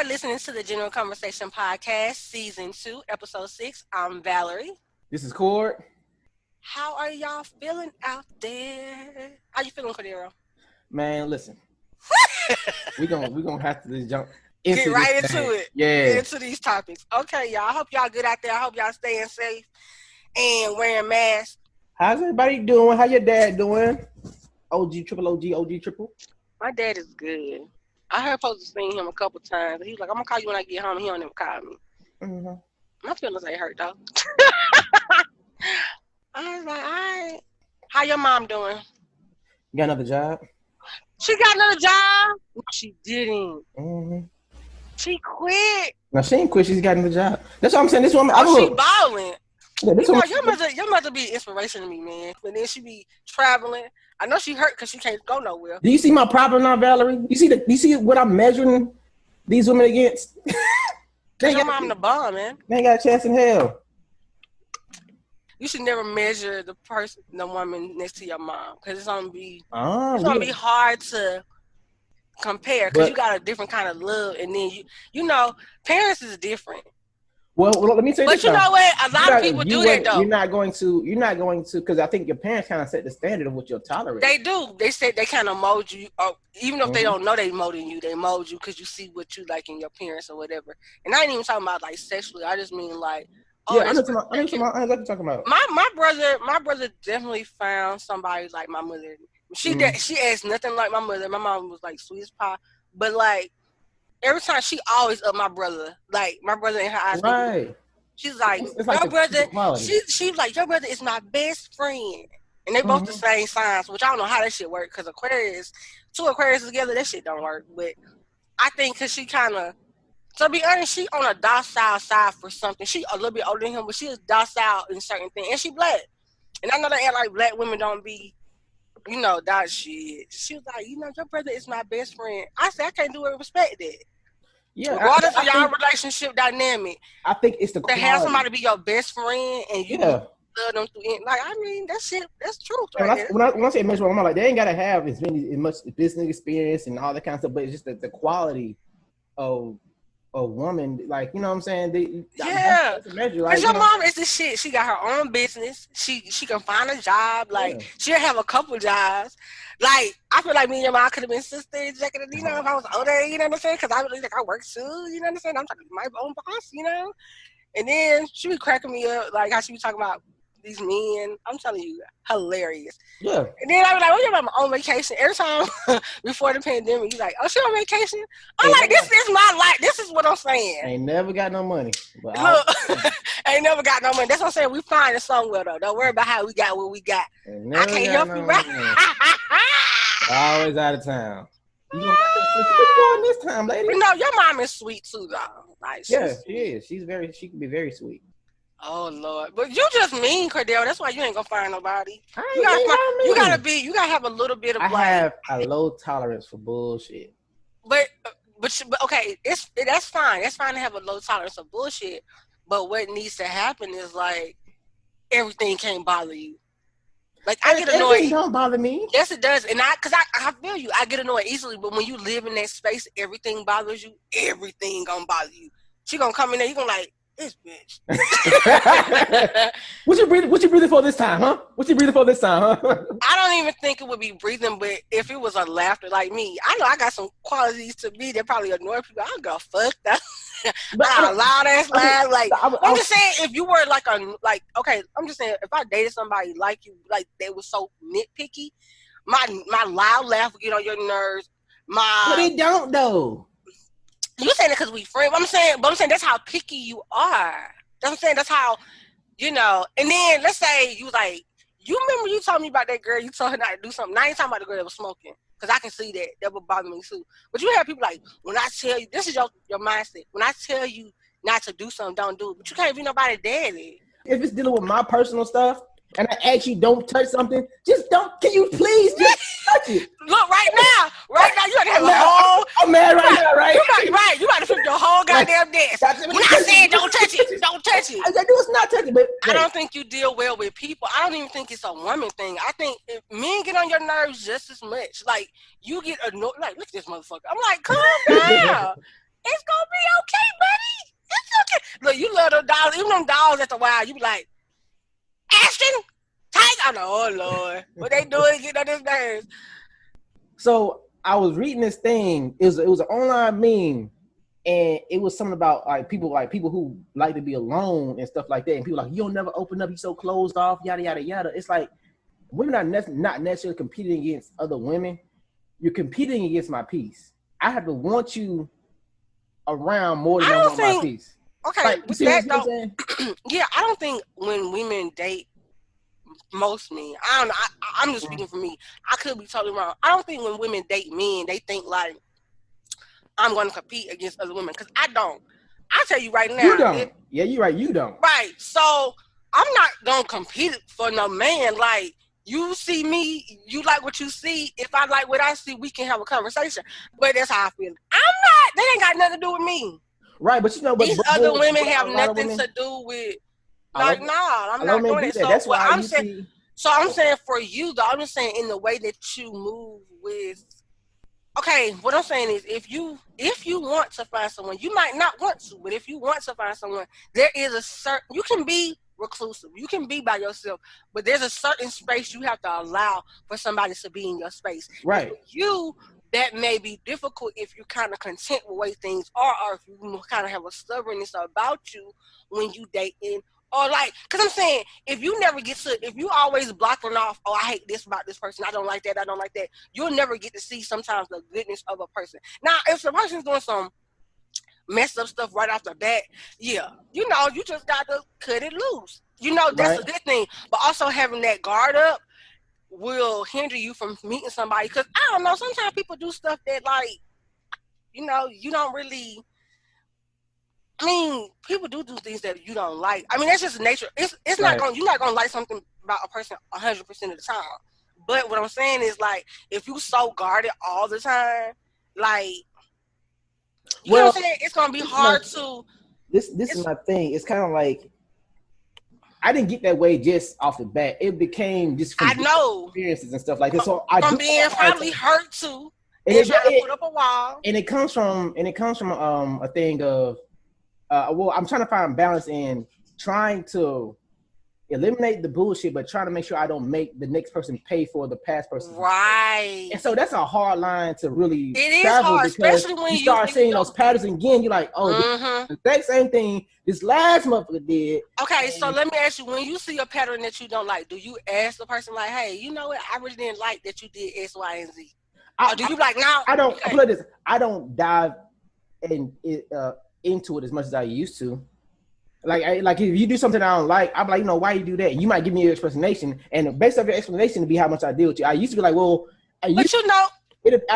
are listening to the General Conversation Podcast, Season 2, Episode 6. I'm Valerie. This is Cord. How are y'all feeling out there? How you feeling, Cordero? Man, listen. we gonna have to just jump Get right into it. Yeah. Get into these topics. Okay, y'all. I hope y'all good out there. I hope y'all staying safe and wearing masks. How's everybody doing? How your dad doing? OG triple. My dad is good. I heard supposed to see him a couple times. He was like, I'm gonna call you when I get home. He don't even call me. Mm-hmm. My feelings ain't hurt though. I was like, all right. How your mom doing? You got another job? She got another job? No, she didn't. Mm-hmm. She quit. No, she ain't quit. She's got another job. That's what I'm saying. This woman, she balling. Yeah, your mother be inspiration to me, man. And then she be traveling. I know she hurt because she can't go nowhere. Do you see my problem now, Valerie? You see what I'm measuring these women against? Your mom the bomb, man. They ain't got a chance in hell. You should never measure the woman next to your mom, because it's gonna be be hard to compare, because you got a different kind of love, and then you know parents is different. Well, let me tell you. But you know what? A lot of people do that though. You're not going to, because I think your parents kind of set the standard of what you'll tolerate. They do. They said they kind of mold you, or even if they don't know they molding you, they mold you because you see what you like in your parents or whatever. And I ain't even talking about like sexually. I just mean like. Oh, yeah, I know what you're talking about. My brother definitely found somebody like my mother. She asked nothing like my mother. My mom was like sweet as pie, but like every time she always up my brother. Like my brother in her eyes. Right. She's like, your brother. She's like, your brother is my best friend, and they both the same signs. Which I don't know how that shit work, because two Aquarius together, that shit don't work. But I think because she kind of. So to be honest, she on a docile side for something. She a little bit older than him, but she is docile in certain things. And she black. And I know they act like black women don't be, that shit. She was like, your brother is my best friend. I said, I can't do it, respect that. Yeah. Regardless of y'all relationship dynamic. I think it's the quality. To have somebody be your best friend and you love them through it. Like, I mean, that shit, that's truth right there. When I say measure, I'm like, they ain't got to have as much business experience and all that kind of stuff, but it's just the quality of a woman, like, you know what I'm saying? That's a measure. Like, because your mom is the shit. She got her own business. She can find a job. Like, she'll have a couple jobs. Like, I feel like me and your mom could have been sisters, if I was older, you know what I'm saying? Because I really like I work too, you know what I'm saying? I'm talking to my own boss, And then she be cracking me up, like how she be talking about these men. I'm telling you, hilarious. Yeah. And then I be like, oh, you're on vacation. Every time before the pandemic, you like, oh, she on vacation? I'm like, this is my life. This is what I'm saying. Ain't never got no money. But ain't never got no money. That's what I'm saying. We find it somewhere, though. Don't worry about how we got what we got. I can't help you, right? Always out of town. You going this time, lady? Your mom is sweet, too, though. Like, she is. She can be very sweet. Oh Lord, but you just mean, Cordell. That's why you ain't gonna find nobody. You gotta have a little bit of. I have a low tolerance for bullshit. But okay, that's fine. That's fine to have a low tolerance for bullshit. But what needs to happen is like everything can't bother you. Like I get annoyed. Everything don't bother me. Yes, it does, and I feel you. I get annoyed easily, but when you live in that space, everything bothers you. Everything gonna bother you. She gonna come in there. You gonna like. This bitch. What you breathing for this time, huh? I don't even think it would be breathing, but if it was a laughter like me, I know I got some qualities to me that probably annoy people. I go fuck that. But I loud ass laugh. Like I'm just saying, if you were okay, I'm just saying if I dated somebody like you, like they were so nitpicky, my loud laugh would get on your nerves. But it don't though. You saying it because we friends. But I'm saying that's how picky you are. That's what I'm saying. That's how, And then let's say you was like, you remember you told me about that girl. You told her not to do something. Now I ain't talking about the girl that was smoking, because I can see that. That would bother me too. But you have people like, when I tell you, this is your mindset. When I tell you not to do something, don't do it. But you can't be nobody daddy. If it's dealing with my personal stuff, and I ask you don't touch something, just don't. Can you please just touch it? Look, right now, you gotta have a whole. I'm mad right now, right? You gotta flip your whole goddamn desk. When I said don't touch it, don't touch it. I do it's not touching, but I don't think you deal well with people. I don't even think it's a woman thing. I think if men get on your nerves just as much. Like you get annoyed. Like look at this motherfucker. I'm like, calm down. It's gonna be okay, buddy. It's okay. Look, you love them dogs. Even them dogs at the wild, you be like, Ashton, Tiger. I'm like, oh Lord, what they doing? Get on his nerves. So I was reading this thing. It was an online meme, and it was something about people who like to be alone and stuff like that. And people like, you'll never open up. You so closed off. Yada yada yada. It's like women are not necessarily competing against other women. You're competing against my peace. I have to want you around more than I want my peace. Okay, like, with that though, yeah, I don't think when women date most men, I don't know. I'm just speaking for me. I could be totally wrong. I don't think when women date men, they think like I'm going to compete against other women, because I don't. I'll tell you right now. You don't. Yeah, you're right. You don't. Right. So I'm not going to compete for no man. Like, you see me, you like what you see. If I like what I see, we can have a conversation. But that's how I feel. They ain't got nothing to do with me. Right, but these other women have nothing to do with. Like, nah, I'm not doing it. So that's why I'm saying. So I'm saying for you though, I'm just saying in the way that you move with. Okay, what I'm saying is if you want to find someone, you might not want to, but if you want to find someone, there is a certain, you can be reclusive, you can be by yourself, but there's a certain space you have to allow for somebody to be in your space. Right. And for you, that may be difficult if you're kind of content with the way things are, or if you kind of have a stubbornness about you when you dating. Or like, because I'm saying, if you always blocking off, oh, I hate this about this person, I don't like that, you'll never get to see sometimes the goodness of a person. Now, if the person's doing some messed up stuff right off the bat, yeah, you just got to cut it loose. That's a good thing. But also having that guard up will hinder you from meeting somebody. Because, I don't know, sometimes people do stuff that, like, you don't really... I mean, people do things that you don't like. I mean, that's just nature. It's not going. You're not going to like something about a person 100% of the time. But what I'm saying is, like, if you so guarded all the time, like, you know what I'm saying? It's going to be hard to. This is my thing. It's kind of like I didn't get that way just off the bat. It became just from experiences and stuff like this. So from being probably hurt too, and trying to put up a wall. And it comes from a thing of. I'm trying to find balance in trying to eliminate the bullshit, but trying to make sure I don't make the next person pay for the past person. Right. And so that's a hard line to really it is hard, especially when you start seeing those patterns again. You're like, oh, the exact same thing this last motherfucker did. Okay, so let me ask you, when you see a pattern that you don't like, do you ask the person like, hey, you know what? I really didn't like that you did X, Y, and Z. Or do you like, no? I don't. Okay. I don't dive into it as much as I used to. Like if you do something I don't like, I'm like, why you do that? You might give me your explanation, and based off your explanation to be how much I deal with you. I used to be like, well, I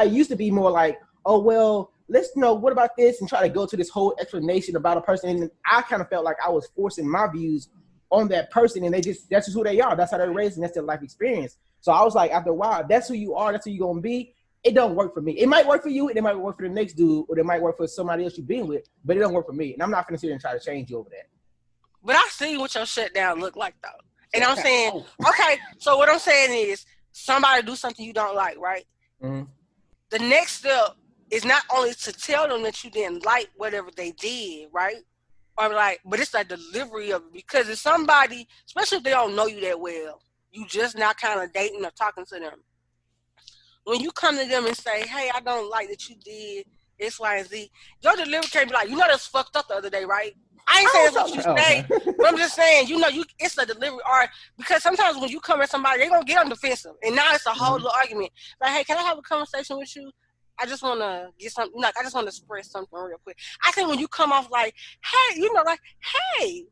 used to be more like, oh well, let's what about this, and try to go to this whole explanation about a person. And I kind of felt like I was forcing my views on that person, and that's just who they are. That's how they're raised, and that's their life experience. So I was like, after a while, that's who you are. That's who you're gonna be. It don't work for me. It might work for you, and it might work for the next dude, or it might work for somebody else you've been with, but it don't work for me. And I'm not gonna sit here and try to change you over that. But I see what your shutdown look like though. And I'm saying, okay, so what I'm saying is somebody do something you don't like, right? Mm-hmm. The next step is not only to tell them that you didn't like whatever they did, right? Or like, but it's the delivery of it. Because if somebody, especially if they don't know you that well, you just not kind of dating or talking to them. When you come to them and say, hey, I don't like that you did X, Y, and Z, your delivery can't be like, that's fucked up the other day, right? I ain't saying that's what you say, but I'm just saying, it's a delivery art. Because sometimes when you come at somebody, they're going to get on defensive. And now it's a whole little argument. Like, hey, can I have a conversation with you? I just want to get something, I just want to express something real quick. I think when you come off like, hey, hey,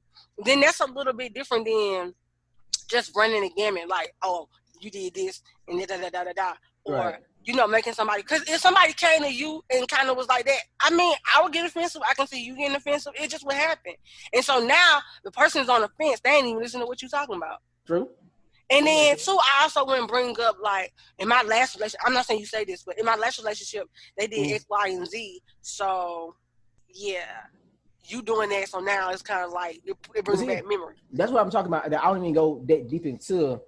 then that's a little bit different than just running the gamut. Like, oh, you did this and da-da-da-da-da-da. Or, making somebody, because if somebody came to you and kind of was like that, I mean, I would get offensive. I can see you getting offensive. It just would happen. And so now the person's on the fence. They ain't even listening to what you're talking about. True. And then, too, I also wouldn't bring up, like, in my last relationship, I'm not saying you say this, but in my last relationship, they did X, Y, and Z. So, yeah, you doing that. So now it's kind of like, it brings back memory. That's what I'm talking about. That I don't even go that deep into.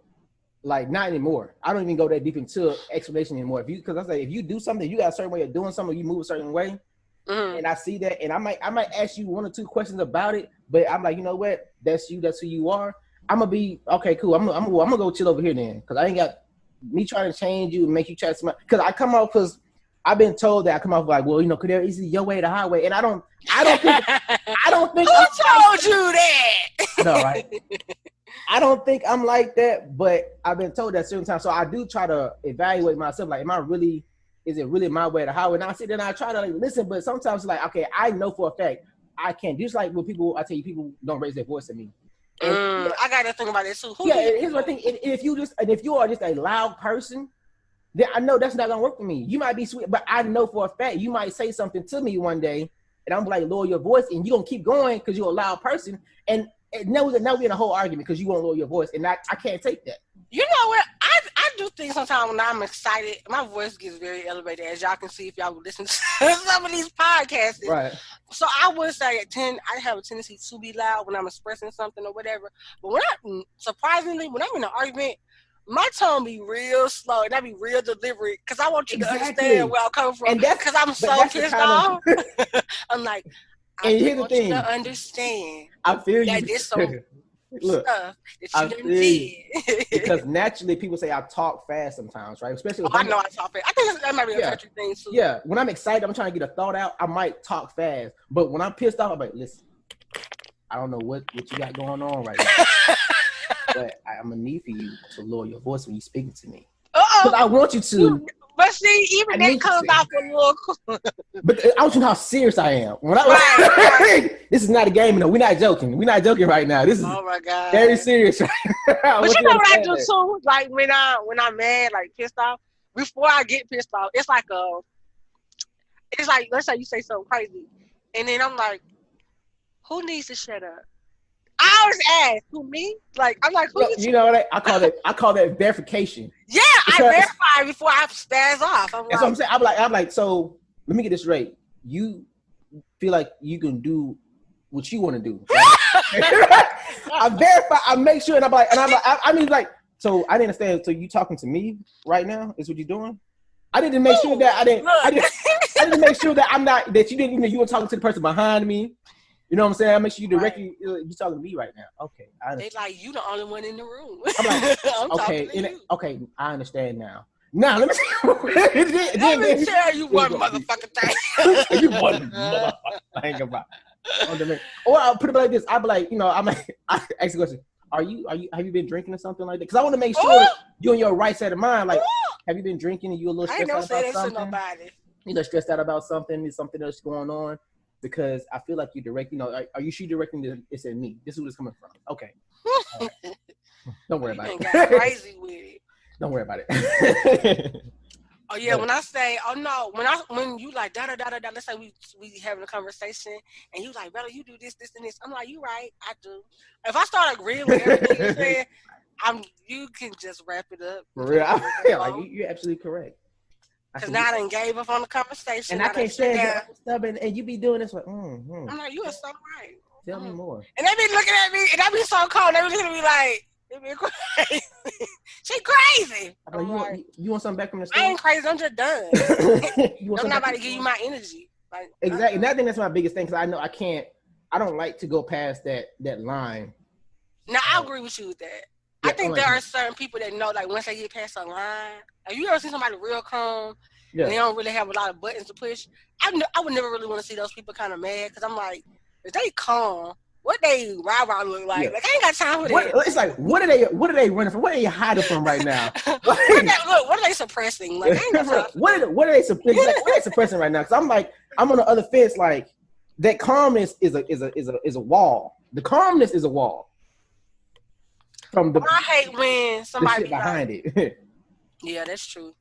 Like, not anymore. I don't even go that deep into explanation anymore. Because I say, if you do something, you got a certain way of doing something, you move a certain way. and I see that, and I might ask you 1 or 2 questions about it, but I'm like, you know what? That's you. That's who you are. I'm gonna be okay. Cool. I'm gonna go chill over here then, because I ain't got me trying to change you and make you try to smile. Because I come off, because I've been told that I come off like, well, you know, could there easily your way, the highway, and I don't think who told you that? No, right? I don't think I'm like that, but I've been told that certain times. So I do try to evaluate myself. Like, is it really my way or the highway? And I sit there and I try to like listen, but sometimes it's like, okay, I know for a fact I can't. Just like when people, I tell you, people don't raise their voice at me. I got to think about this too. Here's my thing. If you are just a loud person, then I know that's not gonna work for me. You might be sweet, but I know for a fact you might say something to me one day, and I'm like, lower your voice, and you're gonna keep going because you're a loud person. And now we're in a whole argument because you won't lower your voice, and I can't take that. You know what? I do think sometimes when I'm excited, my voice gets very elevated, as y'all can see if y'all listen to some of these podcasts. Right. So I would say I have a tendency to be loud when I'm expressing something or whatever. But surprisingly, when I'm in an argument, my tone be real slow and I be real deliberate because I want you to understand where I'm coming from. Because I'm so pissed off. I'm like, I want you to understand. I feel you. That this some stuff that you done did. Because naturally people say I talk fast sometimes, right? Especially I know I talk fast. I think that might be a country thing too. Yeah, when I'm excited, I'm trying to get a thought out, I might talk fast. But when I'm pissed off, I'm like, listen, I don't know what you got going on right now. But I'm gonna need for you to lower your voice when you're speaking to me. Because I want you to. But see, even that comes off a little. But I want you to know how serious I am. When this is not a game. No, we're not joking. We're not joking right now. This is very serious. Right now. But you know what I do too? Like when I'm mad, like pissed off. Before I get pissed off, it's like let's say you say something crazy, and then I'm like, who needs to shut up? I always ask, who, me? Like, I'm like, who? You know what I call that verification. Yeah, I verify before I spaz off. That's what I'm saying. I'm like, so let me get this straight. You feel like you can do what you want to do. Right? I verify. I make sure, and I'm like, I mean, like, so I didn't understand. So you talking to me right now? Is what you're doing? I didn't make sure that I didn't make sure that I'm not, that you didn't, you were talking to the person behind me. You know what I'm saying? I make sure you directly, you're talking to me right now. Okay. They like, you the only one in the room. I'm like, okay, I understand now. Now, let me tell you one motherfucking thing. You one motherfucker thing about. Or I'll put it like this. I'll be like, I ask the question, have you been drinking or something like that? Because I want to make sure you're in your right state of mind. Like, have you been drinking and you a little stressed out about something? Nobody. You stressed out about something, is something else going on? Because I feel like you direct, are you sure directing this at me? This is where it's coming from. Okay. Right. Don't worry about it. Got crazy with it. Don't worry about it. Oh yeah, when I say, oh no, when you like da da da da da, let's say we having a conversation and you like, brother, you do this, this, and this. I'm like, you right, I do. If I start agreeing with everything you said, you can just wrap it up. For real, you're absolutely correct. Because now I done gave up on the conversation. And I can't stand that stubborn, and you be doing this like, I'm like, you are so right. Tell me more. And they be looking at me, and I be so cold. They be looking at me like, they be crazy. She crazy. Like, you want something back from the store? I ain't crazy. I'm just done. I'm not about to give you my energy. Like, exactly. And I think that's my biggest thing, because I know I don't like to go past that line. No, I agree with you with that. Yeah, I think there are certain people that know, like, once they get past a line, like, you ever see somebody real calm and they don't really have a lot of buttons to push? I would never really want to see those people kind of mad, because I'm like, if they calm, what they rah-rah look like? Yeah. Like, I ain't got time for that. It's like, what are they running from? What are they hiding from right now? What are they suppressing? Like, I ain't got time. What are they suppressing right now? Because I'm like, I'm on the other fence. Like, that calmness is a wall. The calmness is a wall. I hate when somebody behind it. Yeah, that's true.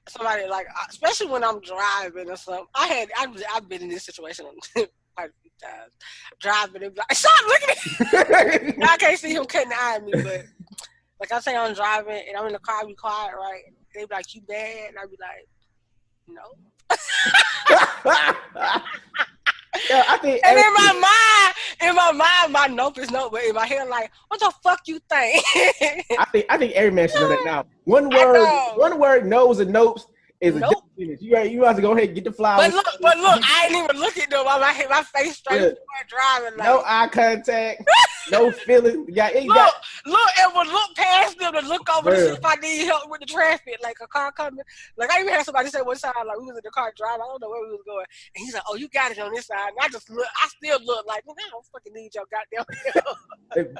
Somebody, like, especially when I'm driving or something. I've been in this situation quite a few times. Driving and be like, stop looking at me. I can't see him cutting the eye at me, but like I say, I'm driving and I'm in the car, I be quiet, right? They be like, you bad? And I be like, no. Yeah, I think. And in my mind, my nope is no, but in my head, like, what the fuck you think? I think every man should know that now. One word knows and nopes Nope. You have to go ahead and get the flowers. But look, I ain't even look at them. I hit my face straight before driving. Like, no eye contact, no feeling. Look, and would look past them and look over to see if I need help with the traffic, like a car coming. Like I even had somebody say one time, like we was in the car driving, I don't know where we was going, and he's like, "Oh, you got it on this side." And I still look like, I don't fucking need your goddamn help.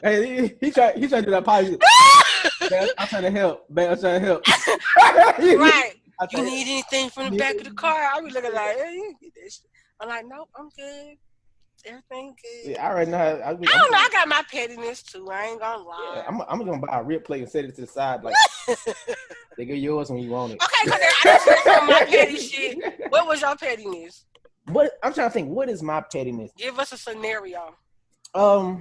Hey, he tried to do that positive. Man, I'm trying to help. Right. You need anything from the back of the car? I be looking like, hey, you get this shit. I'm like, nope, I'm good. Everything good. Yeah, I already know. I don't know. I got my pettiness too. I ain't gonna lie. Yeah, I'm gonna buy a rib plate and set it to the side, like they get yours when you want it. Okay, because I just said some of my petty shit. What was your pettiness? What I'm trying to think. What is my pettiness? Give us a scenario. Cause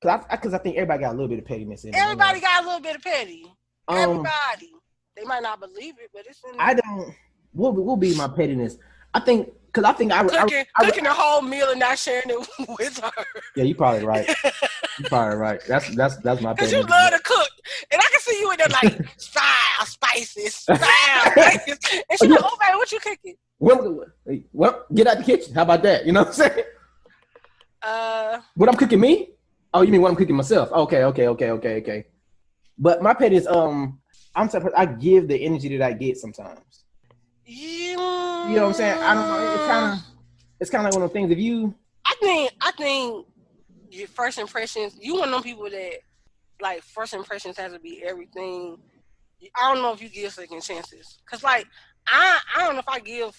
I think everybody got a little bit of pettiness in it. Everybody got a little bit of petty. Everybody. They might not believe it, but it's in there. I don't. What will be my pettiness? I think cooking a whole meal and not sharing it with her. Yeah, you probably right. That's my pettiness. Because you love to cook, and I can see you in there like spices. And she's like, "Oh man, what you cooking?" Well, get out the kitchen. How about that? You know what I'm saying? What I'm cooking me? Oh, you mean what I'm cooking myself? Okay. But my pet is I give the energy that I get sometimes. You know what I'm saying? I don't know. It's kind of like one of those things. If you, I think your first impressions. You one of them people that like first impressions has to be everything. I don't know if you give second chances, cause like I don't know if I give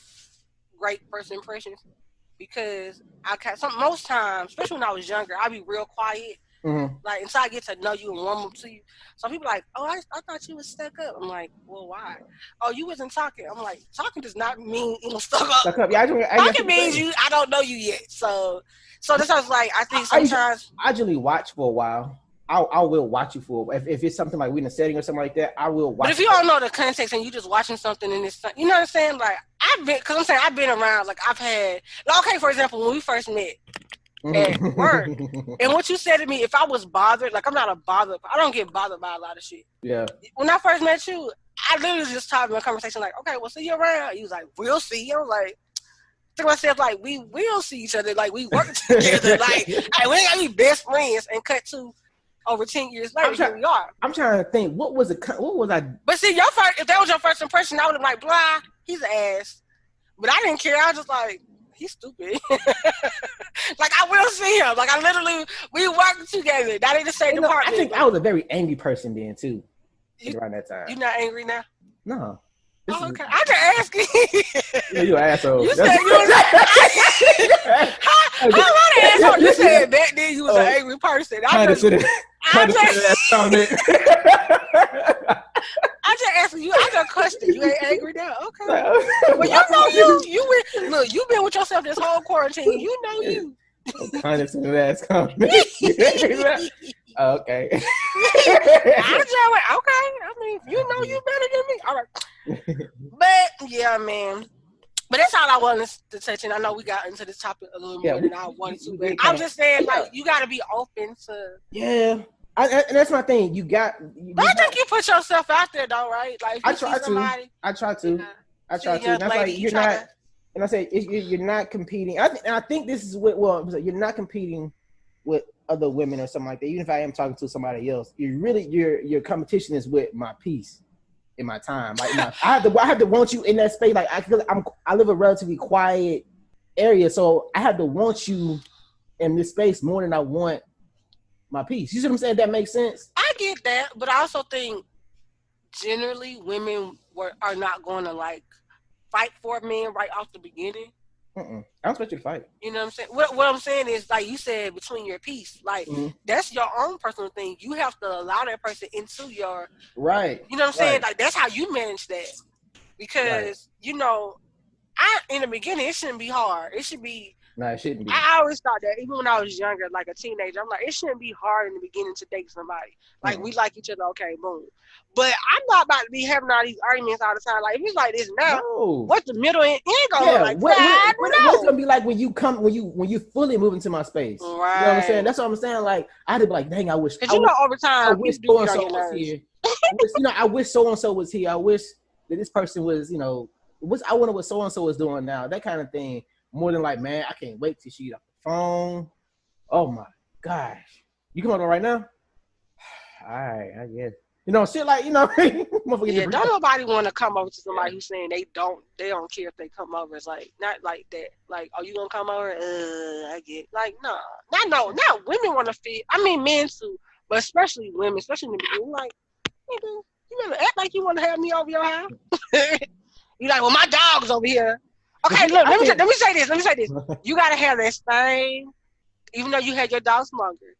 great first impressions because most times, especially when I was younger, I'd be real quiet. Mm-hmm. Like until I get to know you and warm up to you. Some people like, oh, I thought you was stuck up. I'm like, well, why? Oh, you wasn't talking. I'm like, talking does not mean stuck up. Stuck up. Yeah, talking means I don't know you yet. So this was like, I think sometimes I usually watch for a while. I will watch you for if it's something like we in a setting or something like that. I will watch. But if you don't know the context and you just watching something in this, you know what I'm saying? Like I've been around. Like I've had. Okay, for example, when we first met. At work, and what you said to me, if I was bothered, like I don't get bothered by a lot of shit. Yeah. When I first met you, I literally just talked in a conversation like, okay, we'll see you around. He was like, we'll see. I was like, to myself, like, we will see each other, like we work together, like we ain't gotta be best friends. And cut to over 10 years later, here we are. I'm trying to think, what was I? But see, if that was your first impression, I would have like, blah, he's an ass. But I didn't care. I was just like, he's stupid. Like I will see him. Like I literally, we work together. Not in the same department. I think I was a very angry person then too. Around that time. You not angry now? No. Oh, okay. I just asking. Yeah, you an asshole. You said you was how an asshole? You said back then you was an angry person. I just asking you. I just questioned. You ain't angry now. Okay. Well, you know you've been with yourself this whole quarantine. You know you. Kind of some ass comment. Okay. Okay. I mean, you know you better than me. All right. But yeah, man. But that's all I wanted to touch. And I know we got into this topic a little more than I wanted to. But I'm just saying, like, you got to be open to. Yeah. And that's my thing. But I think you put yourself out there, though, right? Like, if I try to. That's like you're not. And I say you're not competing. I think this is you're not competing with other women or something like that. Even if I am talking to somebody else, your competition is with my peace in my time. Like I have to want you in that space. Like I feel I live a relatively quiet area, so I have to want you in this space more than I want my peace. You see what I'm saying? That makes sense. I get that, but I also think generally women are not going to like fight for men right off the beginning. I don't expect you to fight. You know what I'm saying? What I'm saying is, like you said, between your peace, like that's your own personal thing. You have to allow that person into your right. You know what I'm saying? Like that's how you manage that. Because you know, in the beginning it shouldn't be hard. It should be. No, it shouldn't be. I always thought that, even when I was younger, like a teenager, I'm like, it shouldn't be hard in the beginning to date somebody. Like we like each other, okay, boom. But I'm not about to be having all these arguments all the time. Like if it's like this now, what's the middle end gonna look like? What's gonna be like when you fully move into my space? Right. You know what I'm saying? That's what I'm saying. Like I had to be like, dang, I wish. Because over time, I wish so and so was here. I wish so and so was here. I wish this person was, I wonder what so and so is doing now, that kind of thing, more than like, man, I can't wait till she get off the phone. Oh my gosh, you come on right now? All right, I guess. Shit like, yeah, don't nobody want to come over to somebody who's saying they don't care if they come over. It's like, not like that. Like, oh, you gonna come over? I get, like, no, not women want to feel. I mean, men too, but especially women, especially when you're like, nigga, you better act like you want to have me over your house. You like, well, my dog's over here. Okay, look, let me say this. You gotta have that same, even though you had your dog longer.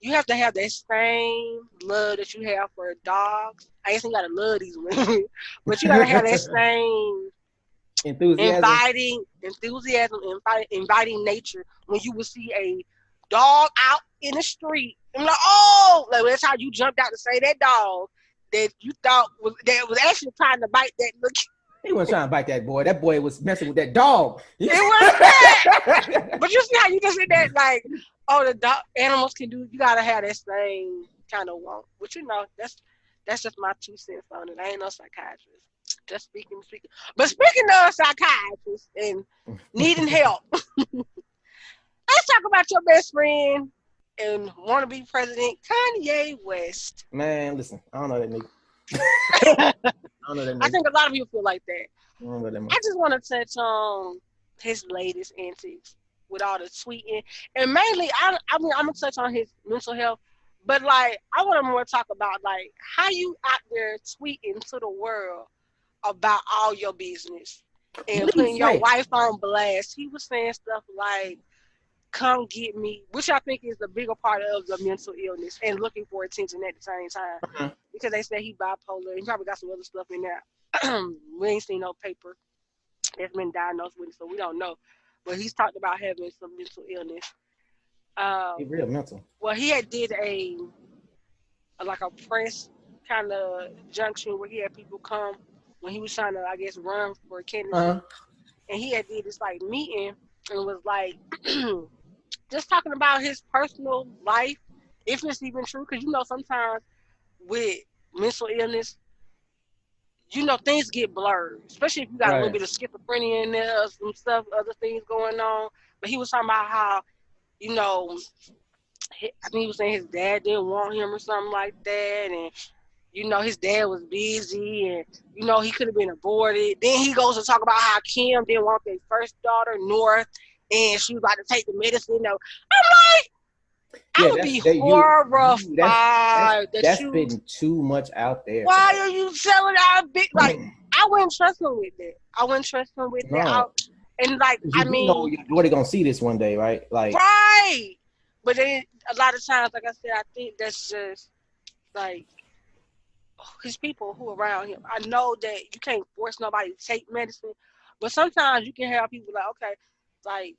You have to have that same love that you have for dogs. I guess you gotta love these women, but you gotta have that same inviting enthusiasm, inviting nature when you will see a dog out in the street. And like, oh, like that's how you jumped out to say that dog that you thought was actually trying to bite that little. He wasn't trying to bite that boy. That boy was messing with that dog. It was that. But you see how you just said that, like, oh, the dog animals can do. You gotta have that same kind of want. But that's just my 2 cents on it. I ain't no psychiatrist. Just speaking. But speaking of psychiatrists and needing help, let's talk about your best friend and wannabe president Kanye West. Man, listen, I don't know that nigga. I think a lot of people feel like that. I just want to touch on his latest antics with all the tweeting, and mainly, I'm gonna touch on his mental health, but like I want to more talk about like how you out there tweeting to the world about all your business and putting your wife on blast. He was saying stuff like, "Come get me," which I think is the bigger part of the mental illness and looking for attention at the same time. Because they say he bipolar. He probably got some other stuff in there. We ain't seen no paper that's been diagnosed with it, so we don't know. But he's talked about having some mental illness. He's real mental. Well, he had did a press kind of junction where he had people come when he was trying to, I guess, run for candidacy. And he had did this like meeting and was like just talking about his personal life, if it's even true, because sometimes with mental illness, things get blurred, especially if you got a little bit of schizophrenia in there or some stuff, other things going on. But he was talking about how, I think he was saying his dad didn't want him or something like that, and his dad was busy, and he could have been aborted. Then he goes to talk about how Kim didn't want their first daughter, North, and she was about to take the medicine. I'm like, I would be horrified. That's been too much out there. Why are you selling our big? Like, I wouldn't trust him with that. that. And like, your daughter gonna see this one day, right? Like, right. But then a lot of times, like I said, I think that's just like his people who are around him. I know that you can't force nobody to take medicine, but sometimes you can have people like, okay, like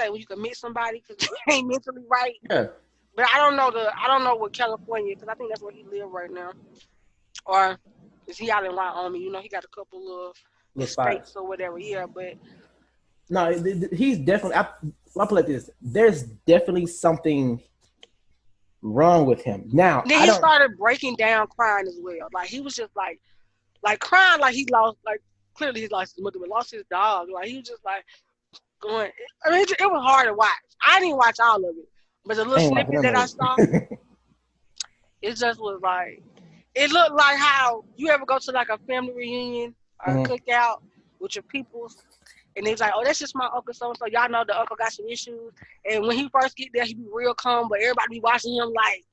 when you commit somebody because they ain't mentally right. Yeah. But I don't know what California, because I think that's where he lives right now. Or is he out in Wyoming? He got a couple of states or whatever. Yeah, but no, he's definitely. I'll put it like this: there's definitely something wrong with him. Now, then he started breaking down, crying as well. Like he was just like crying, like he lost, like clearly he lost his mother, but lost his dog. Like he was just like going. I mean, it was hard to watch. I didn't watch all of it, but the little snippet that I saw, it just was like, it looked like how you ever go to like a family reunion or a cookout with your peoples, and it's like, oh, that's just my uncle so and so. Y'all know the uncle got some issues, and when he first get there, he be real calm, but everybody be watching him like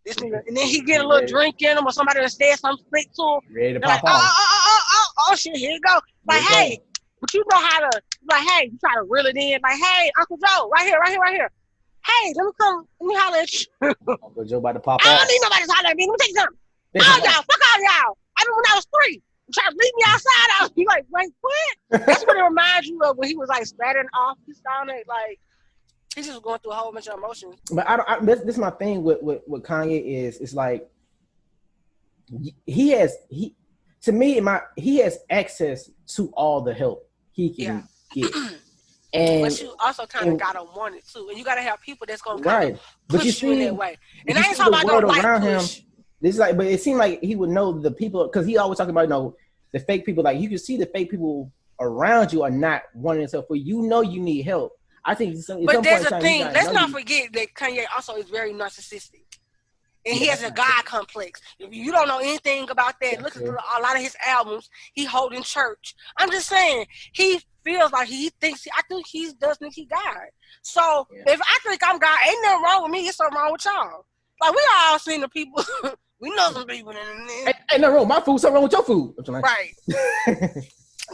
this nigga, and then he get a little drink in him, or somebody that said something slick to him. Ready to pop off. Oh shit, here you go. Like, hey, but you know how to, like, hey, you try to reel it in, like, hey, Uncle Joe, right here. Hey, let me holler at you. Uncle Joe about to pop off. I don't need nobody to holler at me. Let me take something. All y'all, fuck all y'all. I remember when I was 3. You try to leave me outside, I was like, wait, what? That's what it reminds you of when he was like spattering off. He sounded like he's just going through a whole bunch of emotions. But this is my thing with Kanye is, it's like he has access to all the help he can get. And, but you also kind of gotta want it too, and you gotta have people that's gonna kind of push you in that way. And I ain't talking about no white push. This like, but it seemed like he would know the people, because he always talking about the fake people, like you can see the fake people around you are not wanting to help, but you know you need help. I think but there's a thing. Let's not forget that Kanye also is very narcissistic. And he has a God complex. If you don't know anything about that, listen to a lot of his albums. He holding church. I'm just saying, he feels like I think he does think he God. So if I think I'm God, ain't nothing wrong with me. It's something wrong with y'all. Like, we all seen the people. We know some people in there. Ain't nothing wrong with my food. Something wrong with your food. Right.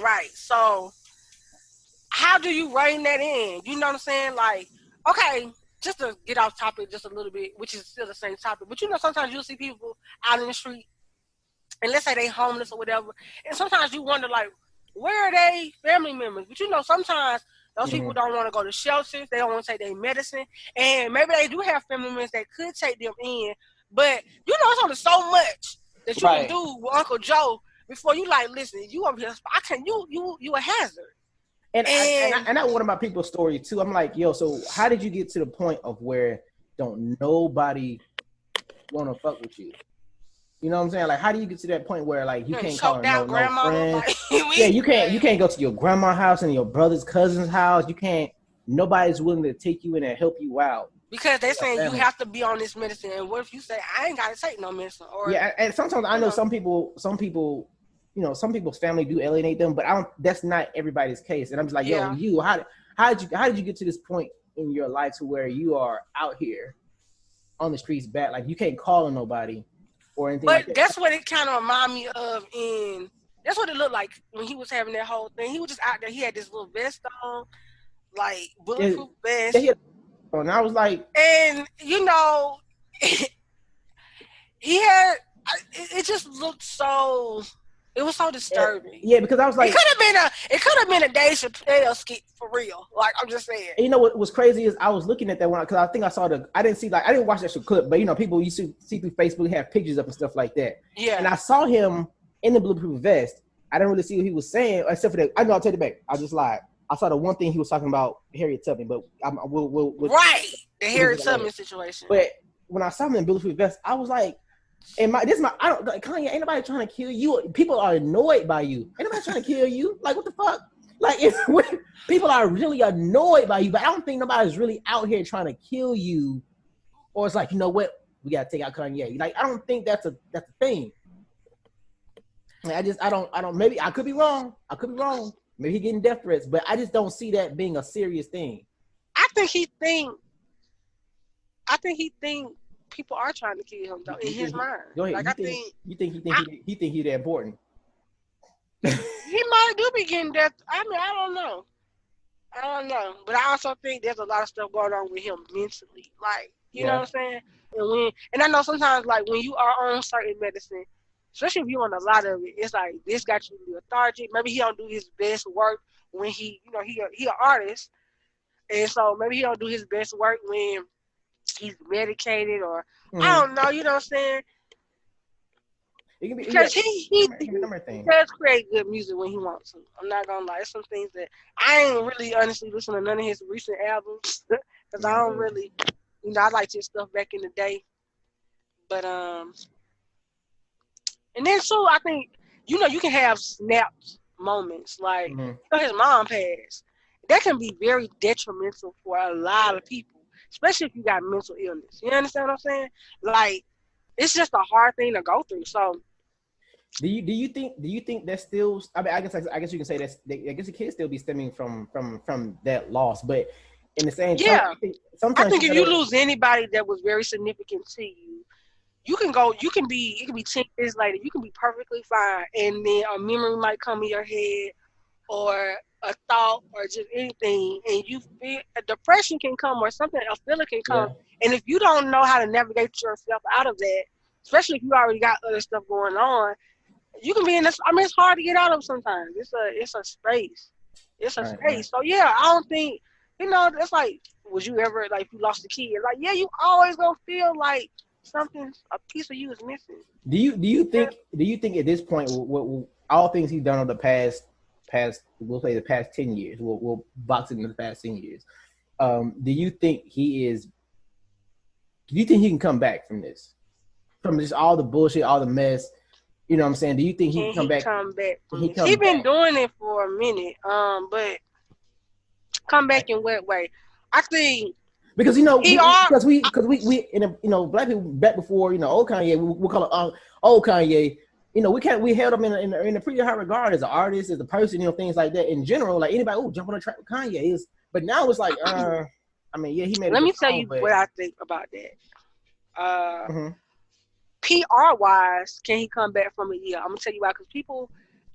Right. So how do you rein that in? You know what I'm saying? Like, okay, just to get off topic just a little bit, which is still the same topic, but sometimes you'll see people out in the street, and let's say they homeless or whatever, and sometimes you wonder, like, where are they family members? But sometimes those people don't want to go to shelters, they don't want to take their medicine, and maybe they do have family members that could take them in, but it's only so much that you can do with Uncle Joe before you like, listen, you over here, I can't, you a hazard. And I one of my people's story too. I'm like, yo, so how did you get to the point of where don't nobody want to fuck with you? You know what I'm saying? Like, how do you get to that point where like you can't call no friends? Like, you can't go to your grandma's house and your brother's cousin's house. You can't. Nobody's willing to take you in and help you out because they're saying you have to be on this medicine. And what if you say I ain't got to take no medicine? Or and sometimes I know some people. Some people's family do alienate them, but that's not everybody's case. And I'm just like, yo, how did you get to this point in your life to where you are out here on the streets bad? Like, you can't call on nobody or anything. But that's what it kind of reminded me of. That's what it looked like when he was having that whole thing. He was just out there. He had this little vest on, like bulletproof vest. And I was like, and he had. It just looked so. It was so disturbing. Yeah, because I was like, it could have been a Dave Chappelle skit for real. Like, I'm just saying. And what was crazy is I was looking at that one because I think I saw I didn't watch that clip, but people you see through Facebook have pictures up and stuff like that. Yeah. And I saw him in the bulletproof vest. I didn't really see what he was saying except for that. I know, I'll take it back. I just lied. I saw the one thing he was talking about Harriet Tubman, but we'll the Harriet Tubman situation. But when I saw him in bulletproof vest, I was like. Kanye, ain't nobody trying to kill you. People are annoyed by you. Ain't nobody trying to kill you. Like, what the fuck? Like, people are really annoyed by you, but I don't think nobody's really out here trying to kill you. Or it's like, you know what? We gotta take out Kanye. Like, I don't think that's a thing. Like, I don't. Maybe I could be wrong. Maybe he getting death threats, but I just don't see that being a serious thing. I think he think people are trying to kill him though in his mind. Go ahead. Like, you think he that important? He might do be getting death. I mean, I don't know, but I also think there's a lot of stuff going on with him mentally. Like, you know what I'm saying? And I know sometimes, like, when you are on certain medicine, especially if you on a lot of it, it's like this got you lethargic. Maybe he don't do his best work when he an artist, and so maybe he don't do his best work when he's medicated, or I don't know, you know what I'm saying? It can be, because he does create good music when he wants to. I'm not gonna lie, there's some things that I ain't really honestly listen to none of his recent albums because I don't really, I liked his stuff back in the day. But and then too, I think you can have snapped moments like his mom passed. That can be very detrimental for a lot of people, especially if you got mental illness. You understand what I'm saying? Like, it's just a hard thing to go through. So, do you think that's still? I mean, I guess you can say that's. I guess it can still be stemming from that loss, but in the same time, I think if you lose anybody that was very significant to you, it can be 10 years later, you can be perfectly fine, and then a memory might come in your head, or a thought, or just anything, and you feel a depression can come, or something, a feeling can come, and if you don't know how to navigate yourself out of that, especially if you already got other stuff going on, you can be in this. I mean, it's hard to get out of sometimes. It's a space. It's a space. So I don't think it's like, would you ever, like, if you lost a kid, like, you always gonna feel like a piece of you is missing. Do you think at this point, what all things he's done over the past we'll say the past 10 years, we'll box it in the past 10 years, do you think he can come back from this, from just all the bullshit, all the mess? You know what I'm saying? Do you think he can come back? He been doing it for a minute. But come back in what way? I think because because we black people back before old Kanye, we call it old Kanye. We held him in a pretty high regard as an artist, as a person, things like that in general. Like anybody, jump on a track with Kanye but now it's like, I mean, yeah, he made. Let me tell you what I think about that. PR wise, can he come back from a year? I'm gonna tell you why. Because people,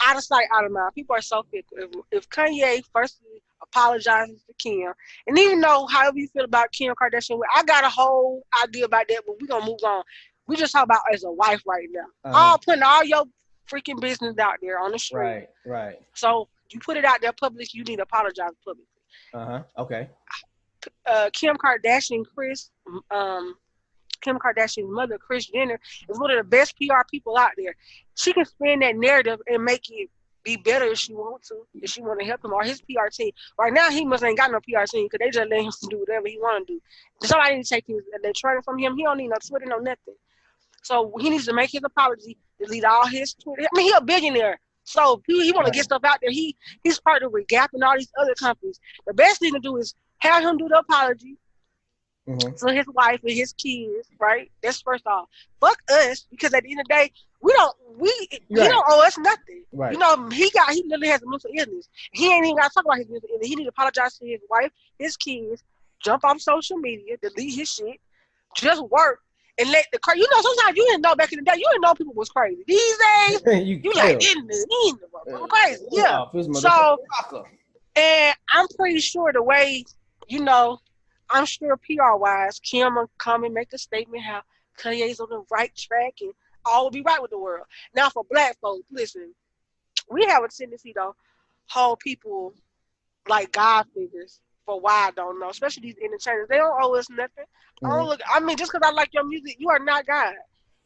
out of sight, out of mind. People are so fickle. If Kanye firstly apologizes to Kim, and even though however you feel about Kim Kardashian, I got a whole idea about that, but we're gonna move on. We just talk about as a wife right now. Putting all your freaking business out there on the street. Right. So you put it out there public, you need to apologize publicly. Okay. Kim Kardashian, Kim Kardashian's mother, Kris Jenner, is one of the best PR people out there. She can spin that narrative and make it be better if she wants to, if she want to help him or his PR team. Right now, he must ain't got no PR team because they just let him do whatever he want to do. Somebody need to take their training from him. He don't need no Twitter, no nothing. So he needs to make his apology, delete all his Twitter. I mean, he a billionaire. So he want to get stuff out there. He's partnered with Gap and all these other companies. The best thing to do is have him do the apology to his wife and his kids, right? That's first off. Fuck us, because at the end of the day, he don't owe us nothing. Right. He literally has a mental illness. He ain't even got to talk about his mental illness. He need to apologize to his wife, his kids, jump off social media, delete his shit, just work. And let sometimes you didn't know back in the day, you didn't know people was crazy. These days, you like, I'm crazy. Yeah. So, and I'm pretty sure the way, I'm sure PR-wise, Kim will come and make a statement how Kanye's on the right track and all will be right with the world. Now, for black folks, listen, we have a tendency to hold people like God figures for why I don't know, especially these entertainers. They don't owe us nothing. Just because I like your music, you are not God.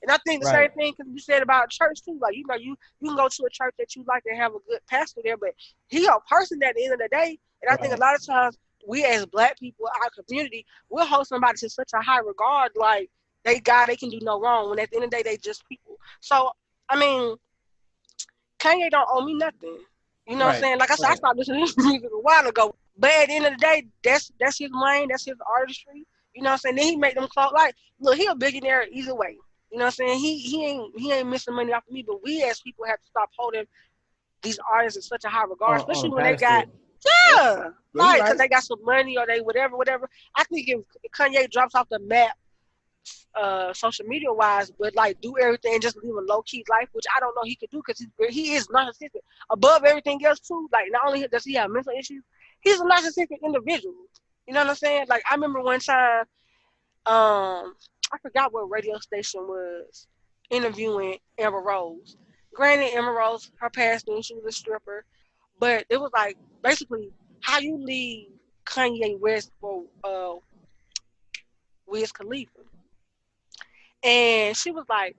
And I think the same thing can be said about church too. Like, you can go to a church that you like and have a good pastor there, but he a person at the end of the day. And I think a lot of times we as black people, our community, we'll hold somebody to such a high regard, like they can do no wrong, when at the end of the day they just people. So I mean, Kanye don't owe me nothing. You know what I'm saying? Like I said, I stopped listening to his music a while ago. But at the end of the day, that's his lane, that's his artistry. You know what I'm saying? Then he make them clothes. Like, look, he a billionaire either way. You know what I'm saying? He ain't missing money off of me, but we as people have to stop holding these artists in such a high regard, especially when they got because they got some money or they whatever. I think if Kanye drops off the map, social media wise, but like do everything and just live a low key life, which I don't know he could do because he is narcissistic above everything else too. Like, not only does he have mental issues, he's a narcissistic individual. You know what I'm saying? Like, I remember one time, I forgot what radio station was interviewing Amber Rose. Granted, Amber Rose, her past name, she was a stripper, but it was like basically how you leave Kanye West for Wiz Khalifa. And she was like,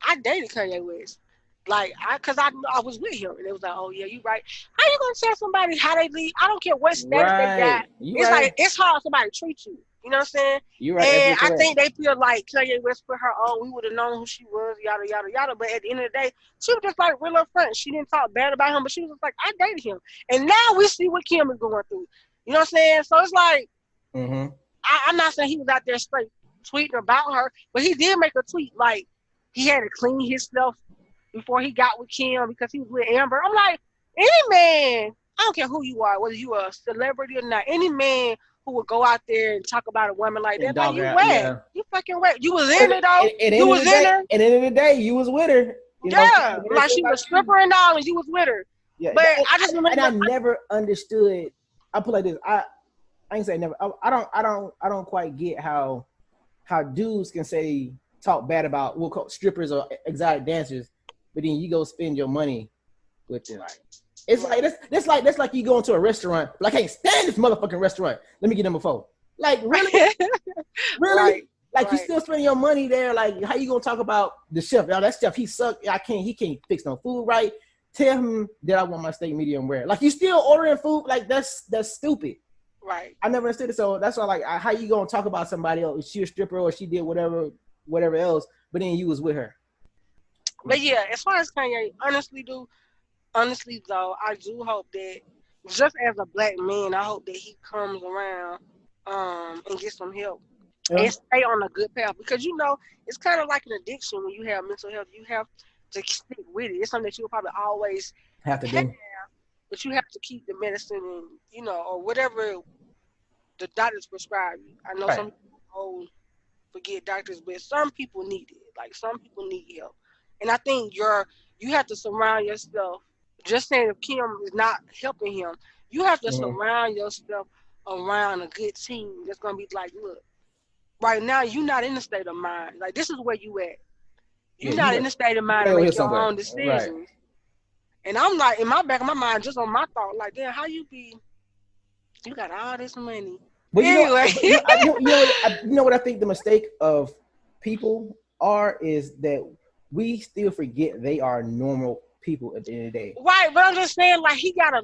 I dated Kanye West. Like, because I was with him. And it was like, oh, yeah, you right. How you going to tell somebody how they leave? I don't care what status they got. Like, it's hard somebody treat you. You know what I'm saying? You're right. And I think they feel like Kanye West put her on. We would have known who she was, yada, yada, yada. But at the end of the day, she was just like real upfront. She didn't talk bad about him, but she was just like, I dated him. And now we see what Kim is going through. You know what I'm saying? So it's like, I'm not saying he was out there straight tweeting about her, but he did make a tweet like he had to clean himself before he got with Kim because he was with Amber. I'm like, any man, I don't care who you are, whether you are a celebrity or not, any man who would go out there and talk about a woman like that, like, you wet. Yeah. You fucking wet. You was in it though. You was in her. At the end of the day, you was with her. Yeah, like she was a stripper and all, and you was with her. Yeah, but I never understood. I put like this. I ain't say never. I don't quite get how dudes can talk bad about strippers or exotic dancers, but then you go spend your money with them. It's like that's like you go into a restaurant. Like, I can't stand this motherfucking restaurant. Let me get them a phone. Like, really, really. You still spending your money there. Like, how you gonna talk about the chef? Now that chef, he sucked. He can't fix no food right. Tell him that I want my steak medium rare. Like, you still ordering food? Like, that's stupid. Right. I never understood it. So that's why, like, how you gonna talk about somebody else? She a stripper or she did whatever else, but then you was with her. But yeah, as far as Kanye, honestly though, I do hope that just as a black man, I hope that he comes around and gets some help Yeah, and stay on a good path, because it's kind of like an addiction. When you have mental health, you have to stick with it. It's something that you'll probably always have to have, do. but you have to keep the medicine and or whatever the doctors prescribe you. I know Right. some people forget doctors, but some people need it. Like some people need help, and I think you have to surround yourself. Just saying, if Kim is not helping him, you have to Mm-hmm. surround yourself around a good team that's gonna be like, look, right now you're not in the state of mind. Like this is where you at. Yeah, You're not in the state of you mind gotta to go here make your somewhere. own Right. decisions. And I'm like, in my back of my mind, just on my thought, like, damn, how you got all this money. But Anyway. you know what I think the mistake of people are is that we still forget they are normal people at the end of the day. Right, but I'm just saying, like, he got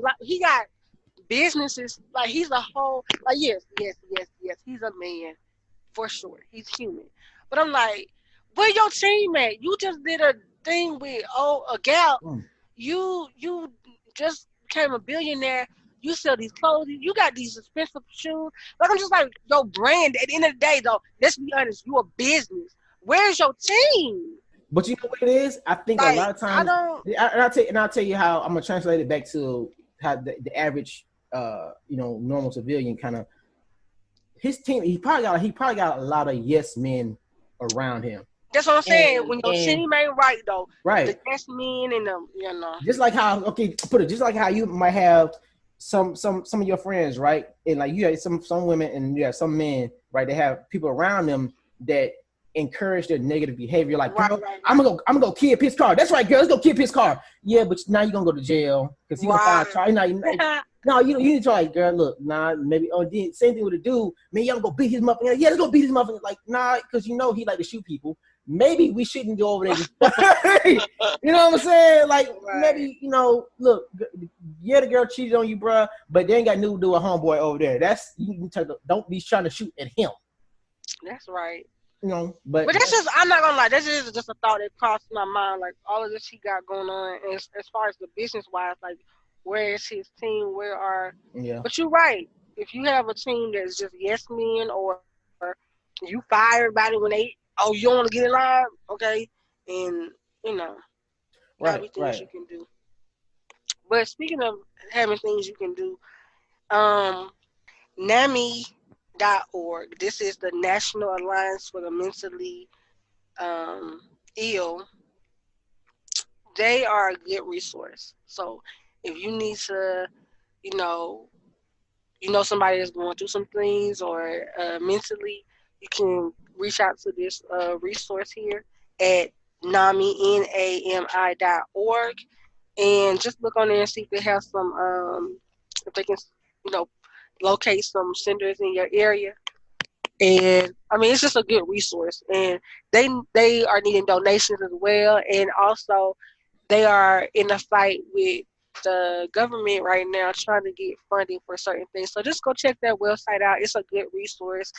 businesses, like, he's a whole, like, yes, he's a man, for sure. He's human. But I'm like, where your team at? You just did a thing with, a gal. Mm. You just became a billionaire. You sell these clothes. You got these expensive shoes. Like, I'm just like, your brand, at the end of the day, though, let's be honest, you a business. Where's your team? But you know what it is? I think a lot Like, of I times, don't. and I'll tell you how I'm gonna translate it back to how the average, normal civilian kind of his team. He probably got a lot of yes men around him, That's what I'm saying. When your and team ain't right, though, the right. yes men and them. Just like how just like how you might have some of your friends, right? And like you have some women and you have some men, right? They have people around them that encourage their negative behavior. Like, Right, girl, right, I'm gonna go kid his car. That's right, girl. Let's go kid his car. Yeah, but now you're gonna go to jail because he's gonna right. find a charge. No, you need to like, girl, look, nah, maybe same thing with the dude. Man, y'all go beat his motherfucker. Yeah, let's go beat his motherfucker. Like, nah, because he like to shoot people. Maybe we shouldn't go over there. You know what I'm saying? Like, Right. maybe, look, yeah, the girl cheated on you, bruh, but they ain't got nothing to do with homeboy over there. That's don't be trying to shoot at him. That's right. But But that's just, I'm not gonna lie, this is just a thought that crossed my mind. Like, all of this he got going on, and as far as the business wise, like, where is his team? yeah, But you're right. If you have a team that's just yes men, or you fire everybody when you don't want to get in line, okay, and you know, gotta right, be things right. you can do. But speaking of having things you can do, um, NAMI.org. This is the National Alliance for the Mentally um, Ill. They are a good resource. So if you need to, you know, somebody is going through some things, or mentally, you can reach out to this resource here at NAMI.org, and just look on there and see if they have some, if they can, you know, locate some centers in your area. And I mean, it's just a good resource, and they are needing donations as well, and also they are in a fight with the government right now, trying to get funding for certain things. So just go check that website out. It's a good resource,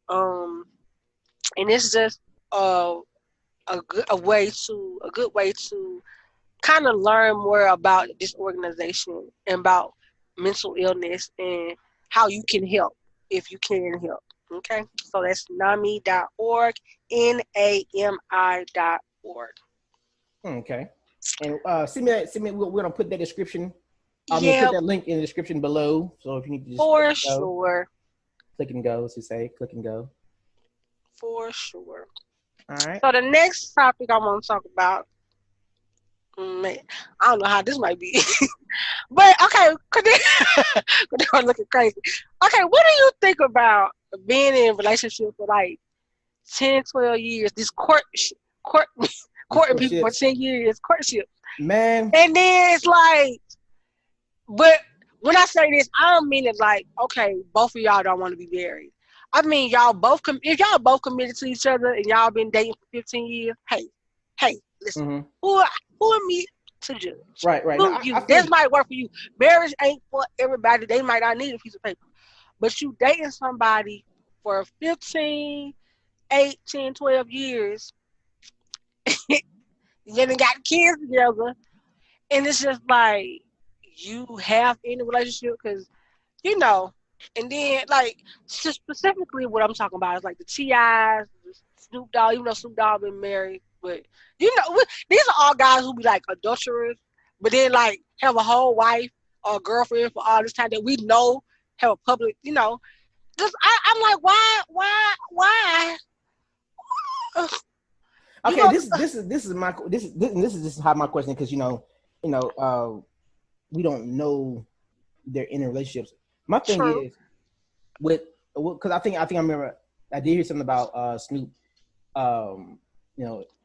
um, and it's just a good way to kind of learn more about this organization and about mental illness and how you can help if you can help. Okay, so that's NAMI.org, NAMI.org. Okay. And send me. We're gonna put that description. I mean, put Yeah, that link in the description below. So if you need to just for sure. click and go, as you say, click and go. For sure. All right. So the next topic I want to talk about, man, I don't know how this might be, but okay, because they're looking crazy. Okay, what do you think about being in a relationship for like 10, 12 years? This court, courting people for Shits. 10 years, courtship, Man. and then it's like, but when I say this, I don't mean it like, okay, both of y'all don't want to be married. I mean, if y'all both committed to each other and y'all been dating for 15 years, hey, listen, Mm-hmm. who are me to judge? Right. Right. Who Now, I you? feel This you. might work for you. Marriage ain't for everybody. They might not need a piece of paper. But you dating somebody for 15, 8, 10, 12 years, then they got kids together, and it's just like you have in a relationship because and then like specifically what I'm talking about is like the T.I.s, Snoop Dogg. Even though Snoop Dogg been married, but these are all guys who be like adulterers, but then like have a whole wife or girlfriend for all this time that we know have a public, Just I'm like, why? Okay, this is just how my question, because we don't know their inner relationships. My thing is because I think I remember I did hear something about Snoop.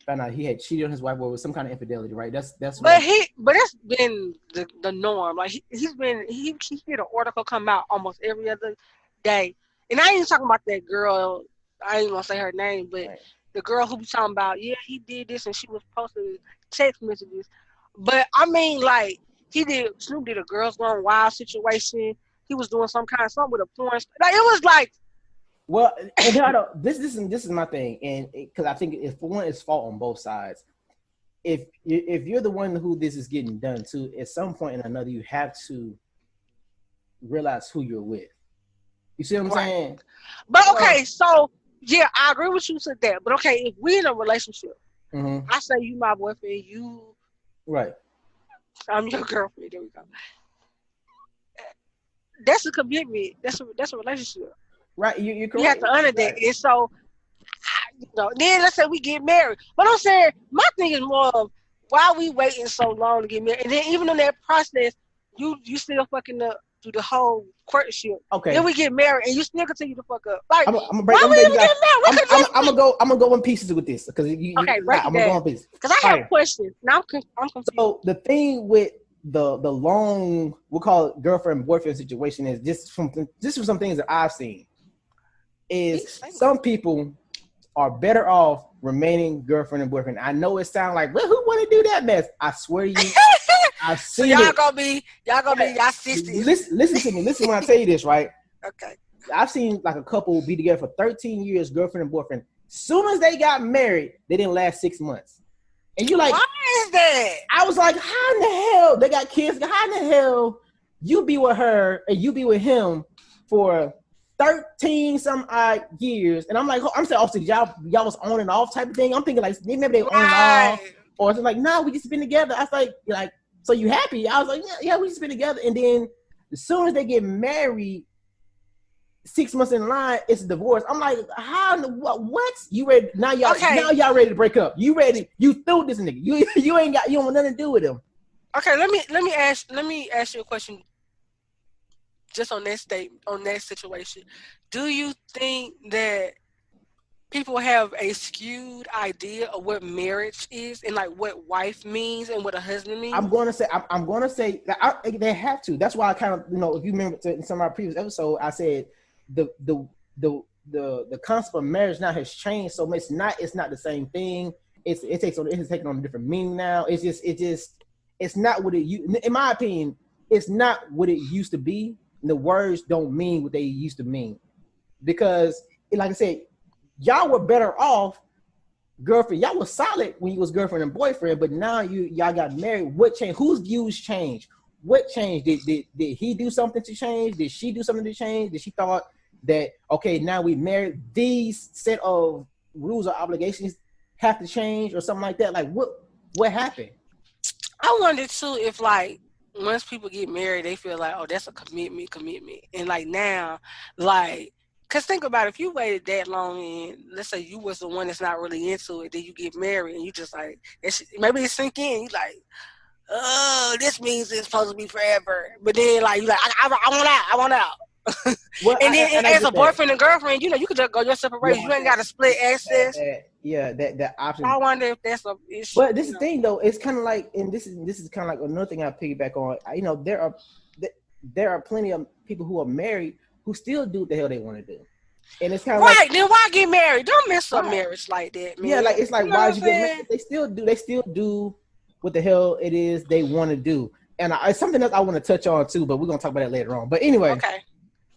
Found out he had cheated on his wife with some kind of infidelity, right? That's but that's been the norm. Like he had an article come out almost every other day, and I ain't even talking about that girl. I ain't gonna say her name, but right. The girl who was talking about, yeah, he did this, and she was posting text messages. But I mean, like Snoop did a Girls Gone Wild situation. He was doing something with a porn. Like it was like. Well, and this is my thing, and because I think if one is fault on both sides, if you're the one who this is getting done to, at some point or another, you have to realize who you're with. You see what I'm saying? But okay, so yeah, I agree with you with that. But okay, if we're in a relationship, I say you my boyfriend, you right. I'm your girlfriend. There we go. That's a commitment. That's a relationship. Right, you're correct. You have to honor that. And so, then let's say we get married. But I'm saying, my thing is more of, why we waiting so long to get married? And then even in that process, you still fucking up through the whole courtship. Okay. Then we get married, and you still continue to fuck up. Like, I'm gonna go in pieces with this, because I'm gonna go in pieces. Because I have questions. Now I'm confused. So the thing with the long, we'll call it girlfriend boyfriend situation, is just from some things that I've seen. Is some people are better off remaining girlfriend and boyfriend. I know it sounds like, well, who want to do that mess? I swear to you, I've seen so y'all gonna be y'all sisters. Listen to me. Listen when I tell you this, right? Okay. I've seen like a couple be together for 13 years, girlfriend and boyfriend. Soon as they got married, they didn't last 6 months. And you're like, why is that? I was like, how in the hell they got kids? How in the hell you be with her and you be with him for 13 some odd years? And I'm like, I'm saying, obviously y'all was on and off type of thing. I'm thinking like maybe they on and off, or it's like, no, we just been together. I was like, so you happy? I was like, yeah, we just been together. And then as soon as they get married, 6 months in line, it's a divorce. I'm like, how? What? You ready? Now y'all ready to break up? You ready? You threw this nigga. You don't want nothing to do with him. Okay, let me ask you a question. Just on that situation, do you think that people have a skewed idea of what marriage is and like what wife means and what a husband means? I'm going to say that they have to. That's why I kind of, if you remember in some of our previous episodes, I said the concept of marriage now has changed so much. It's not the same thing. It's taking on a different meaning now. It's not what in my opinion, it's not what it used to be. The words don't mean what they used to mean, because like I said, y'all were better off girlfriend. Y'all was solid when you was girlfriend and boyfriend, but now y'all got married. What changed? Whose views changed? What changed? Did he do something to change? Did she do something to change? Did she thought that, okay, now we married, these set of rules or obligations have to change or something like that? Like what happened? I wonder too if like once people get married, they feel like, oh, that's a commitment. And like now, like, because think about it, if you waited that long and let's say you was the one that's not really into it, then you get married and you just like, maybe it sink in, you like, oh, this means it's supposed to be forever. But then like, you like, I want out. Well, and then as a boyfriend and girlfriend, you could just go your separate ways. You ain't got to split access. That option. I wonder if that's an issue. But this thing though, it's kind of like, and this is kind of like another thing I piggyback on. There are plenty of people who are married who still do what the hell they want to do, and it's kind of right. Then why get married? Don't mess up marriage like that, man. Yeah, like it's like, why did you get married? They still do what the hell it is they want to do, and it's something else I want to touch on too. But we're gonna talk about that later on. But anyway, okay.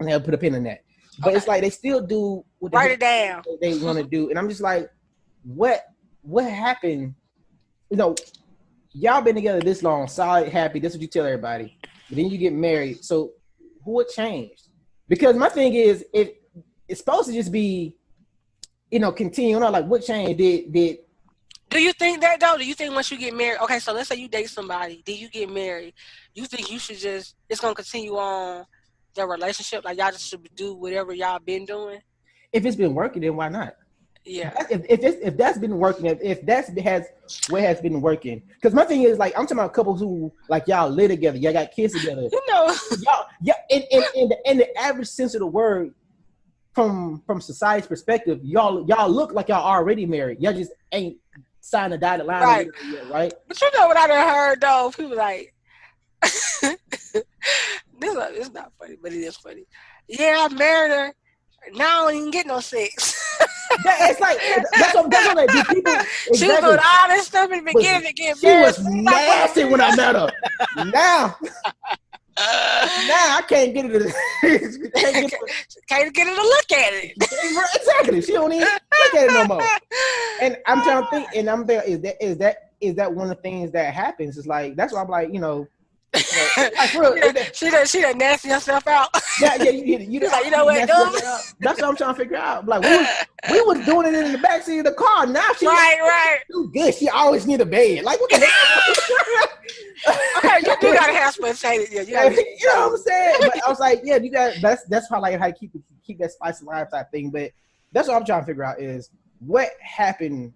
I'll put a pin in that. But it's like they still do what it down they want to do, and I'm just like, what happened? y'all been together this long, solid, happy. That's what you tell everybody. But then you get married. So what changed? Because my thing is, it's supposed to just be, continuing on. Like, what changed? Did Do you think that though? Do you think once you get married, okay, so let's say you date somebody, then you get married, you think you should it's gonna continue on the relationship, like y'all just should do whatever y'all been doing? If it's been working, then why not? Yeah. If that's been working, if that's what has been working, because my thing is, like, I'm talking about couples who, like, y'all live together, y'all got kids together, y'all in the average sense of the word, from society's perspective, y'all look like y'all already married. Y'all just ain't signed a dotted line, right? Yet, right? But you know what I done heard though? People like, it's not funny, but it is funny. Yeah, I married her. Now I don't even get no sex. It's like that's what like, do people. Exactly. She was doing all this stuff in the beginning to get married. She was nasty when I met her. Now I can't get it. Can't get it to look at it. Exactly. She don't even look at it no more. And I'm trying to think. And I'm there. Is that one of the things that happens? It's like, that's why I'm like, like, real, she done nasty herself out. Yeah. You like, what? That's what I'm trying to figure out. Like, we was doing it in the backseat of the car. Now she right. too good. She always need a bed. Like, what the heck? Okay, you do gotta have spontaneous. Yeah, you know what I'm saying? But I was like, yeah, you got. That's probably how you keep that spice alive type thing. But that's what I'm trying to figure out is what happened.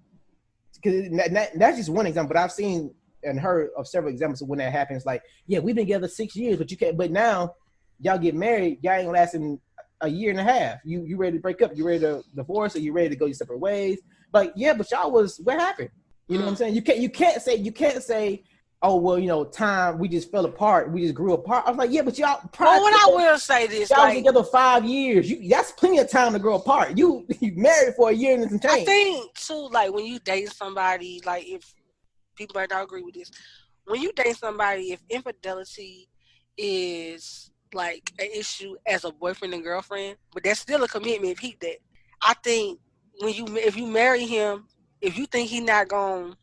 Because that's just one example. But I've seen and heard of several examples of when that happens. Like, yeah, we've been together 6 years, but you can't. But now y'all get married, y'all ain't lasting a year and a half. You ready to break up? You ready to divorce? Or you ready to go your separate ways? Like, yeah, but y'all was, what happened? You know what I'm saying? You can't say, oh, well, time, we just fell apart. We just grew apart. I was like, yeah, but y'all. Well, what I will say this, y'all was together 5 years. That's plenty of time to grow apart. You married for a year and some change. I think too, like, when you date somebody, like, if people might not agree with this, when you date somebody, if infidelity is like an issue as a boyfriend and girlfriend, but that's still a commitment. Peep that. I think if you marry him, if you think he's gonna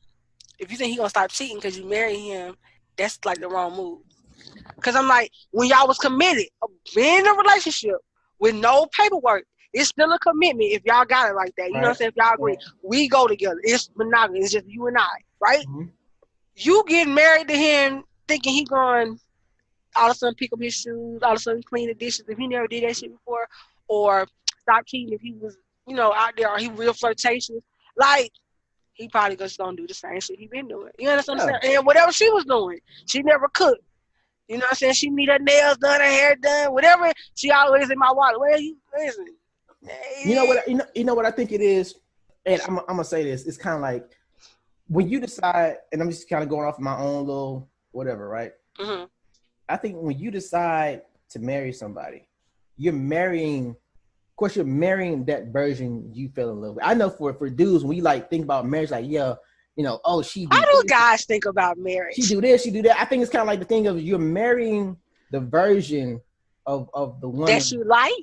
stop cheating because you marry him, that's like the wrong move. Because I'm like, when y'all was committed, being in a relationship with no paperwork, it's still a commitment if y'all got it like that. You know what I'm saying? If y'all agree, we go together. It's monogamous. It's just you and I, right? Mm-hmm. You getting married to him thinking he going all of a sudden pick up his shoes, all of a sudden clean the dishes if he never did that shit before, or stop cheating if he was, out there, or he real flirtatious. Like, he probably just gonna do the same shit he been doing. You understand what I'm saying? And whatever she was doing, she never cooked. You know what I'm saying? She need her nails done, her hair done, whatever. She always in my wallet. Well, you listen. You know what I think it is, and I'm gonna say this. It's kind of like when you decide, and I'm just kind of going off of my own little whatever, right? Mm-hmm. I think when you decide to marry somebody, you're marrying that version you fell in love with. I know for dudes, when we like think about marriage, like, yeah, she. How do guys think about marriage? She do this, she do that. I think it's kind of like the thing of you're marrying the version of the one that you like.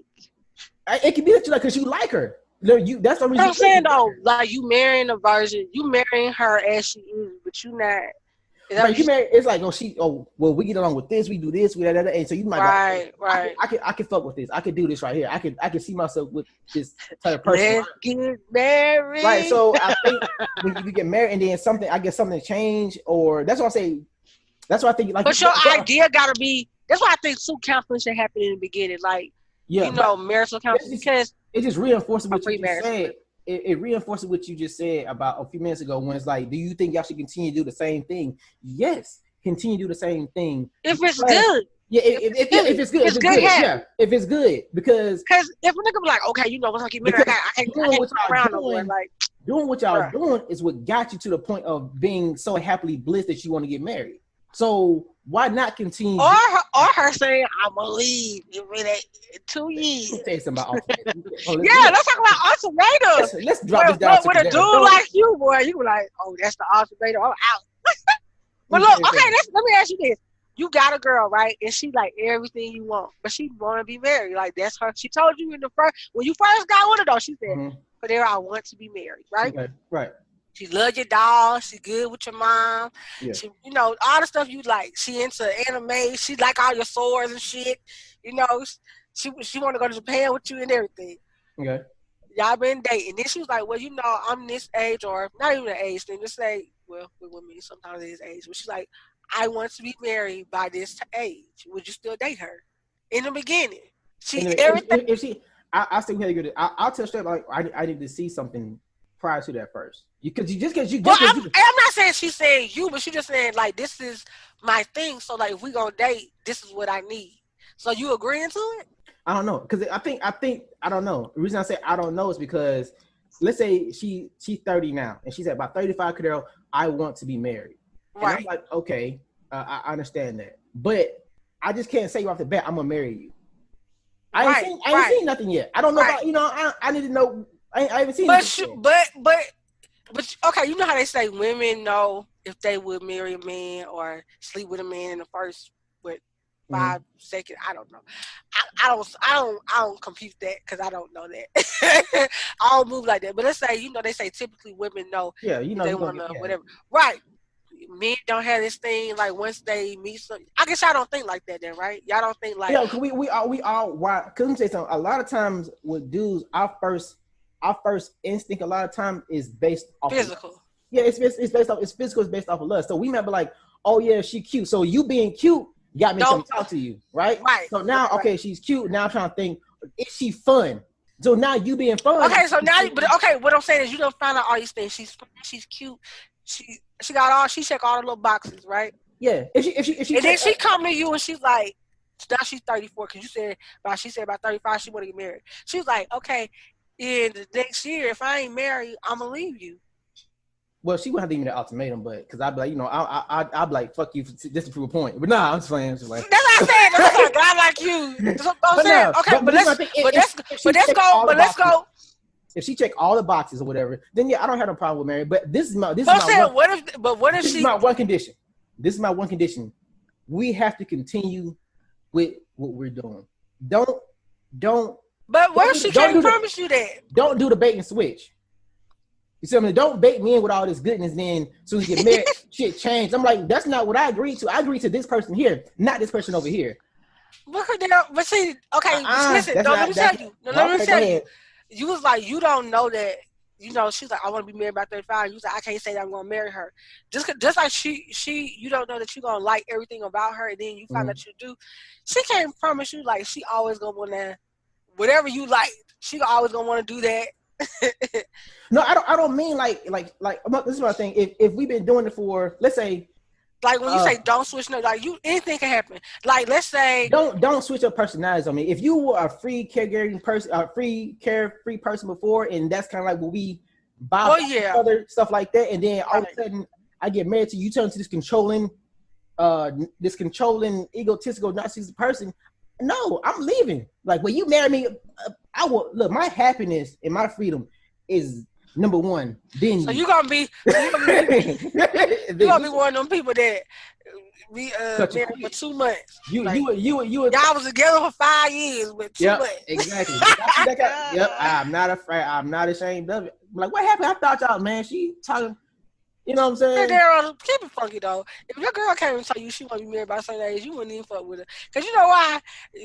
It can be that you like because you like her. That's the reason. I'm saying though, like, you marrying a version, you marrying her as she is, but you not. Right, it's like, well, we get along with this, we do this, we that, and so you might right. I can fuck with this, I can do this right here, I can see myself with this type of person. Let's get married. Right, so I think when you get married and then something change, or that's what I say. That's what I think. Like, but your idea gotta be. That's why I think counseling should happen in the beginning, like, marital counseling, because it just reinforces what you just said. It reinforces what you just said about a few minutes ago when it's like, do you think y'all should continue to do the same thing? Yes, continue to do the same thing. If it's good. Yeah, if it's good. Yeah, if it's good. Because if a nigga be like, okay, once I get married, I can't around no more. Like, doing what y'all doing is what got you to the point of being so happily blessed that you want to get married. So why not continue? Or her saying, I'm gonna leave in 2 years. Let's say something about let's talk about ultimatums. Let's drop this down. With a dude like you, boy, you were like, oh, that's the ultimatum. I'm out. But look, okay, let me ask you this. You got a girl, right? And she like everything you want, but she want to be married. Like, that's her. She told you when you first got with her, though. She said, "But there, I want to be married," right? Okay, right. She love your dog. She good with your mom. Yeah. She, all the stuff you like. She into anime. She like all your swords and shit. She want to go to Japan with you and everything. Okay. Y'all been dating. Then she was like, well, I'm this age, or not even the age. Then just say, well, with women, sometimes it is age. But she's like, I want to be married by this age. Would you still date her? In the beginning. If she, I still have good. I'll tell straight like I need to see something prior to that first. Because you. Well, I'm not saying she's saying you, but she just saying like this is my thing. So like if we gonna date, this is what I need. So you agreeing to it? I don't know because I think I don't know. The reason I say I don't know is because let's say she's 30 now and she's at about 35. Cadero, I want to be married. And right. I'm like, okay, I understand that, but I just can't say off the bat I'm gonna marry you. I ain't seen nothing yet. I don't know about I need to know. I haven't seen. But okay, you know how they say women know if they would marry a man or sleep with a man in the first 5 seconds. I don't know. I don't compute that because I don't know that. I don't move like that. But let's say they say typically women know. Yeah, they want to whatever. Right. Men don't have this thing like once they meet some. I guess y'all don't think like that then, right? Y'all don't think like. Yeah, cause we all why? Cause let me say something. A lot of times with dudes, our first instinct a lot of time is based off physical. Yeah, it's based off. It's physical. It's based off of lust. So we might be like, oh yeah, she cute. So you being cute got me to talk to you, right? Right. So now, okay, she's cute. Now I'm trying to think, is she fun? So now you being fun. Okay, so now, what I'm saying is you don't find out all these things. She's cute. She got all. She check all the little boxes, right? Yeah. If she and then she come to you and she's like, now she's 34 because she said about 35 she want to get married. She was like, okay, in the next year if I ain't married, I'm gonna leave you. Well, she wouldn't have to give me the ultimatum, but because I'd be like, I'd be like, fuck you, just to prove a point. But nah, I'm just playing. That's what I said. That's like a guy like you. That's what I'm saying. No, okay, but let's go. If she check all the boxes or whatever, then yeah, I don't have no problem with Mary. But this is my what if is my one condition. This is my one condition. We have to continue with what we're doing. Don't. But what if she can't promise you that? Don't do the bait and switch. You see what I mean? Don't bait me in with all this goodness. Then so we get married, shit changed. I'm like, that's not what I agreed to. I agreed to this person here, not this person over here. But see, okay, listen. Let me tell you. Let me tell you. You was like, you don't know that. She's like, I want to be married by 35. You was like, I can't say that I'm gonna marry her. Just like she, you don't know that you're gonna like everything about her, and then you find out you do. She can't promise you like she always gonna wanna, whatever you like. She always gonna want to do that. No, I don't mean like this is what I think. If we've been doing it for, let's say, like when you say don't switch, like anything can happen. Like let's say don't switch your personalities on me. If you were a free carefree person before, and that's kind of like what we buy other stuff like that, and then all of a sudden I get married to you, turn to this controlling, egotistical, narcissistic person. No, I'm leaving. Like when you marry me, I will look. My happiness and my freedom is number one. Then so you're gonna be one of them people that we married for 2 months. Y'all was together for 5 years with 2 months. Exactly. Yep. I'm not afraid. I'm not ashamed of it. Like what happened? I thought y'all, man. She talking. You know what I'm saying? Daryl, keep it funky though. If your girl came and tell you she want to be married by a certain age, you wouldn't even fuck with her. Cause you know why?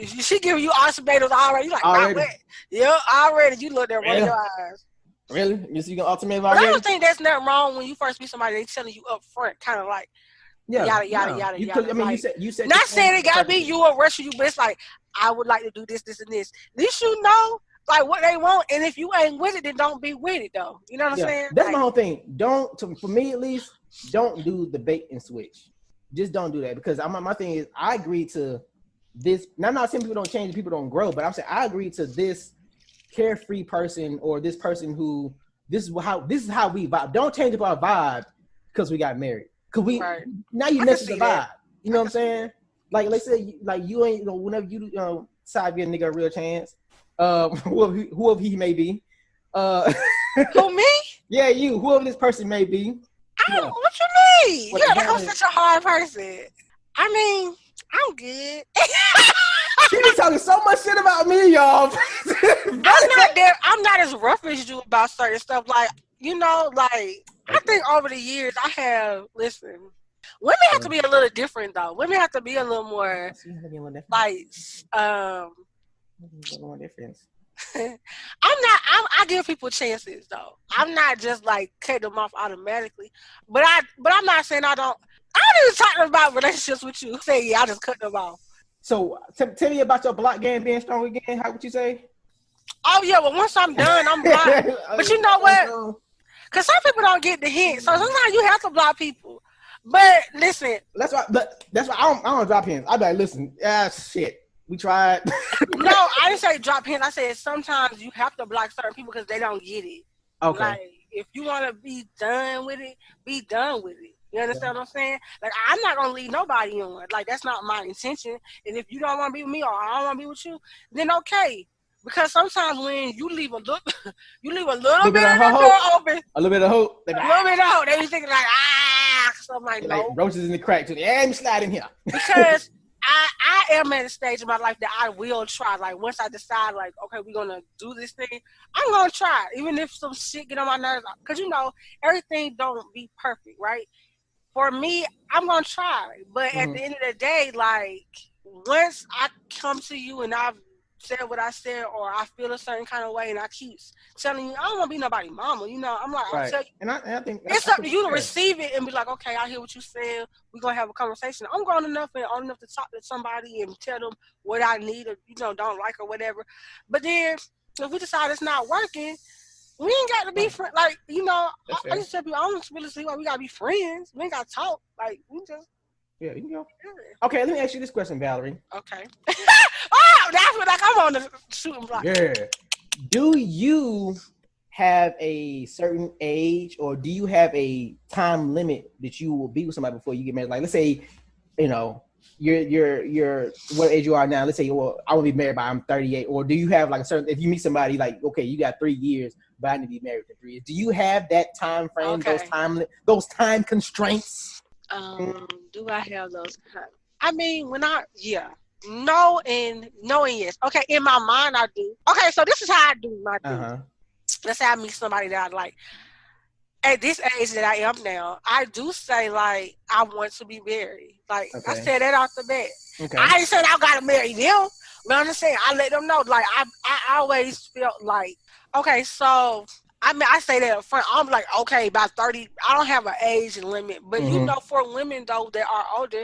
She giving you ultimatums already. You like, not wet. Yeah, already. You look there, roll your eyes. Really? You see, you can ultimatum already? I don't think that's nothing wrong when you first meet somebody. They telling you up front, kind of like, yada. I mean, you said. Not saying it gotta be you or rush you, but it's like I would like to do this, and this. At least you know. Like what they want, and if you ain't with it, then don't be with it, though. You know what I'm saying? That's my whole thing. For me at least, don't do the bait and switch. Just don't do that because my thing is I agree to this. Now I'm not saying people don't change, people don't grow, but I'm saying I agree to this carefree person or this person who this is how we vibe. Don't change up our vibe because we got married. Cause now you mess with the vibe. You know what I'm saying? Like let's say like you ain't whenever you decide give a nigga a real chance. Whoever he may be. Who, me? Yeah, you. Whoever this person may be. What you mean? I'm such a hard person. I mean, I'm good. She be talking so much shit about me, y'all. I'm not as rough as you about certain stuff. Like, like I think over the years I have listened. Women have to be a little different though. Women have to be a little more like difference. I give people chances though. I'm not just like cut them off automatically. But I'm not saying I don't even talk about relationships with you. Say yeah, I just cut them off. So tell me about your block game being strong again. How would you say? Oh yeah, well once I'm done, I'm blocked. But you know what? Because some people don't get the hint. So sometimes you have to block people. But listen. That's why I don't drop hints. I be like, listen, shit. We tried. No, I didn't say drop hints. I said sometimes you have to block certain people because they don't get it. Okay. Like if you want to be done with it, be done with it. You understand what I'm saying? Like I'm not gonna leave nobody on. Like that's not my intention. And if you don't want to be with me or I don't want to be with you, then okay. Because sometimes when you leave a little bit of the door open, a little bit of hope, they be thinking like so I'm like no. Roaches in the crack too. Yeah, let me slide in here. Because I am at a stage in my life that I will try. Like once I decide, like okay, we're gonna do this thing, I'm gonna try, even if some shit get on my nerves. Cause everything don't be perfect, right? For me, I'm gonna try, but at the end of the day, like once I come to you and I've said what I said, or I feel a certain kind of way, and I keep telling you, I don't want to be nobody's mama. I'm like, right. I'll tell you, and I think it's up to you to receive it and be like, okay, I hear what you saying. We're gonna have a conversation. I'm grown enough and old enough to talk to somebody and tell them what I need or don't like or whatever. But then if we decide it's not working, we ain't got to be friends. Like I just tell people, I don't really see why we gotta be friends. We ain't gotta talk. Like we just. Yeah, you can go. Okay, let me ask you this question, Valerie. Okay. Oh, that's what I'm on the shooting block. Yeah. Do you have a certain age, or do you have a time limit that you will be with somebody before you get married? Like, let's say, you're what age you are now. Let's say, well, I want to be married by I'm 38. Or do you have like a certain? If you meet somebody like, okay, you got 3 years, but I need to be married for 3 years. Do you have that time frame? Okay. Those time constraints? Do I have those? I mean, no and yes. Okay, in my mind I do. Okay, so this is how I do my thing. Let's say I meet somebody that I like. At this age that I am now, I do say like I want to be married. Like I said that off the bat. Okay. I ain't saying I gotta marry them, but I'm just saying I let them know. Like I always felt like okay, so I say that up front. I'm like, okay, about 30. I don't have an age limit, but for women though that are older,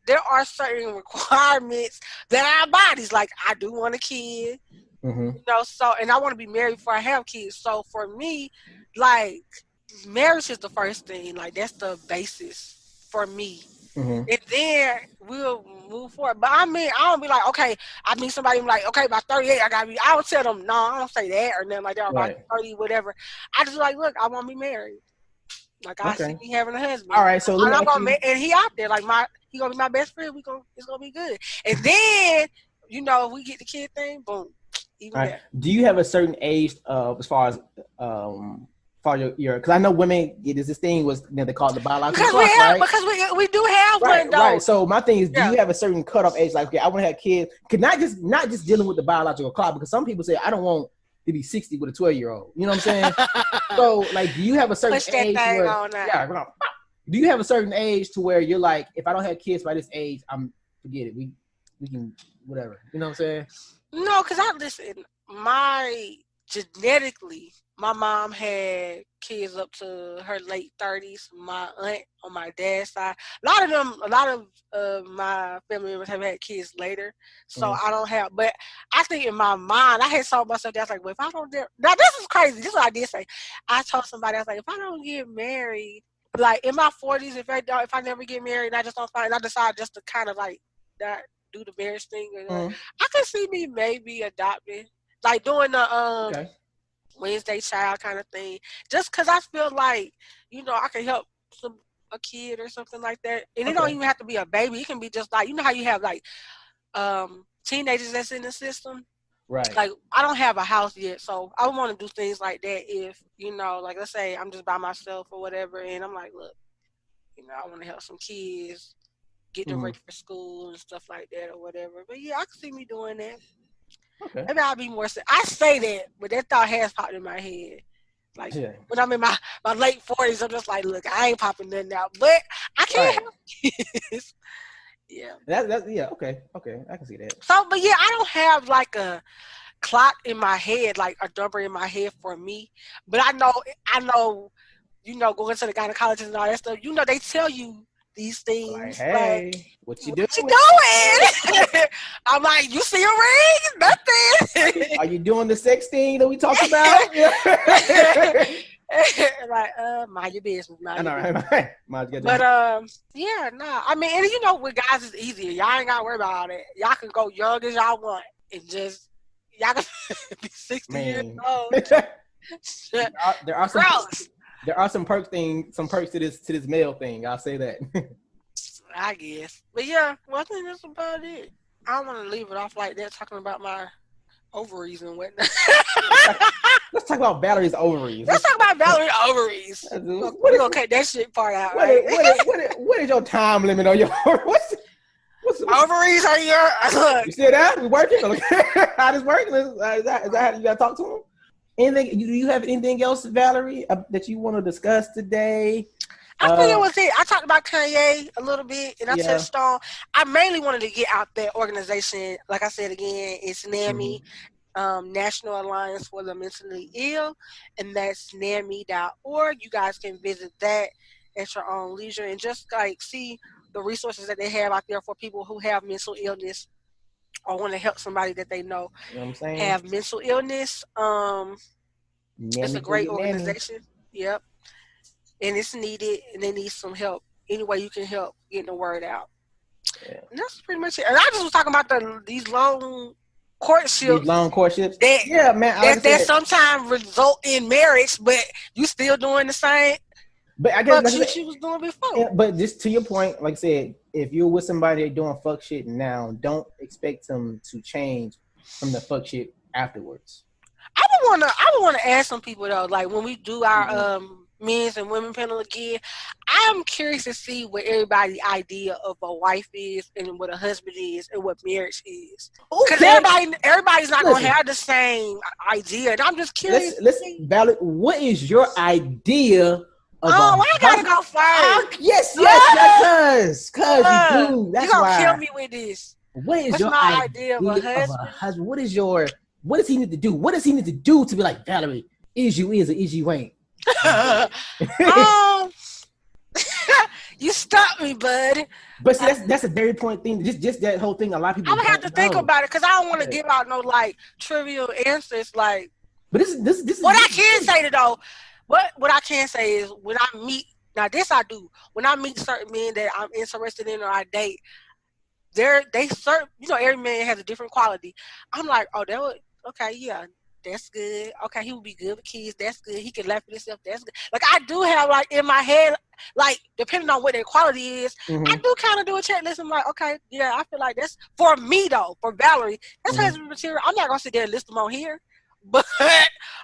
there are certain requirements that our bodies. Like I do want a kid, so and I want to be married before I have kids. So for me, like marriage is the first thing. Like that's the basis for me. And then we'll move forward. But I mean, I don't be like, okay, I meet somebody like, okay, by 38, I don't tell them, no, I don't say that or nothing like that, or by 30, whatever. I just like, look, I want to be married. Like I see me having a husband. All right, so and he out there, like he gonna be my best friend. It's gonna be good. And then, if we get the kid thing, boom, even better. Do you have a certain age as far as for your because I know women there's this thing they call it the biological clock, right? Because we do have one though. Right. So my thing is, do you have a certain cutoff age? Like, okay, I want to have kids. Not just dealing with the biological clock, because some people say I don't want to be 60 with a 12-year-old. You know what I'm saying? So like, do you have a certain age? Do you have a certain age to where you're like, if I don't have kids by this age, forget it. We can whatever. You know what I'm saying? No, because genetically, my mom had kids up to her late 30s. My aunt on my dad's side, a lot of my family members have had kids later. So I don't have, but I think in my mind, I had told myself that's like, well, if I don't now this is crazy. This is what I did say. I told somebody, I was like, if I don't get married, like in my 40s, if I never get married, and I just don't find, I decide just to kind of like not do the marriage thing. And I could see me maybe adopting, like doing the Wednesday child kind of thing, just because I feel like I can help a kid or something like that, and it don't even have to be a baby. It can be just like how you have like teenagers that's in the system, right? Like I don't have a house yet, so I want to do things like that. If like let's say I'm just by myself or whatever, and I'm like, look, I want to help some kids get them ready for school and stuff like that or whatever. But yeah, I can see me doing that. Okay. Maybe I'll be more. I say that, but that thought has popped in my head. Like when I'm in my late 40s, I'm just like, look, I ain't popping nothing out, but I can't have kids. Yeah. That's okay, I can see that. So, but yeah, I don't have like a clock in my head, like a number in my head for me. But I know, going to the gynecologist and all that stuff. They tell you these things. Like, hey, what you doing? I'm like, you see a ring? Nothing. Are you doing the sex thing that we talked about? Like, mind your business. Mind your business. But yeah, nah. I mean, and with guys it's easier. Y'all ain't gotta worry about it. Y'all can go young as y'all want and just y'all can be 60 years old. There are some perks to this male thing. I'll say that. I guess. But yeah, well, I think that's about it. I don't want to leave it off like that, talking about my ovaries and whatnot. Let's talk about Valerie's ovaries. Let's talk about Valerie's ovaries. We're going to cut that shit part out, right? What is your time limit on your what's ovaries are your... You see that? We working? How this working? Is that how you got to talk to them? Anything? Do you have anything else, Valerie, that you want to discuss today? I think it was it. I talked about Kanye a little bit, and I touched on. I mainly wanted to get out that organization. Like I said again, it's NAMI, National Alliance for the Mentally Ill, and that's NAMI.org. You guys can visit that at your own leisure and just like see the resources that they have out there for people who have mental illness or want to help somebody that they know, what I'm saying? Have mental illness. It's a great organization. Yep. And it's needed, and they need some help. Any way you can help getting the word out. Yeah. And that's pretty much it. And I just was talking about these long courtships. Yeah, man. That sometimes result in marriage, but you still doing the same. But I guess she was doing before. Yeah, but just to your point, like I said, if you're with somebody doing fuck shit now, don't expect them to change from the fuck shit afterwards. I would wanna ask some people though, like when we do our men's and women panel again, I'm curious to see what everybody's idea of a wife is and what a husband is and what marriage is. Because everybody's not gonna have the same idea. And I'm just curious. Listen, Valerie, what is your idea of I gotta go first. Yes, cause you do. That's you gonna kill me with this. What's your idea of a husband? What does he need to do? What does he need to do to be like, Valerie, is you is or is you ain't? You stopped me, bud. But see, that's a very important thing. Just that whole thing. A lot of people. I'm gonna have to think about it because I don't want to give out no like trivial answers. Like, but this. What I can say though, what I can say is when I meet I do when I meet certain men that I'm interested in or I date, they certain every man has a different quality. I'm like, oh, that would okay, yeah. That's good. Okay, he would be good with kids. That's good. He can laugh at himself. That's good. Like I do have like in my head, like depending on what their quality is, I do kind of do a checklist. I'm like, okay, yeah, I feel like that's for me though. For Valerie, that's husband material. I'm not gonna sit there and list them on here, but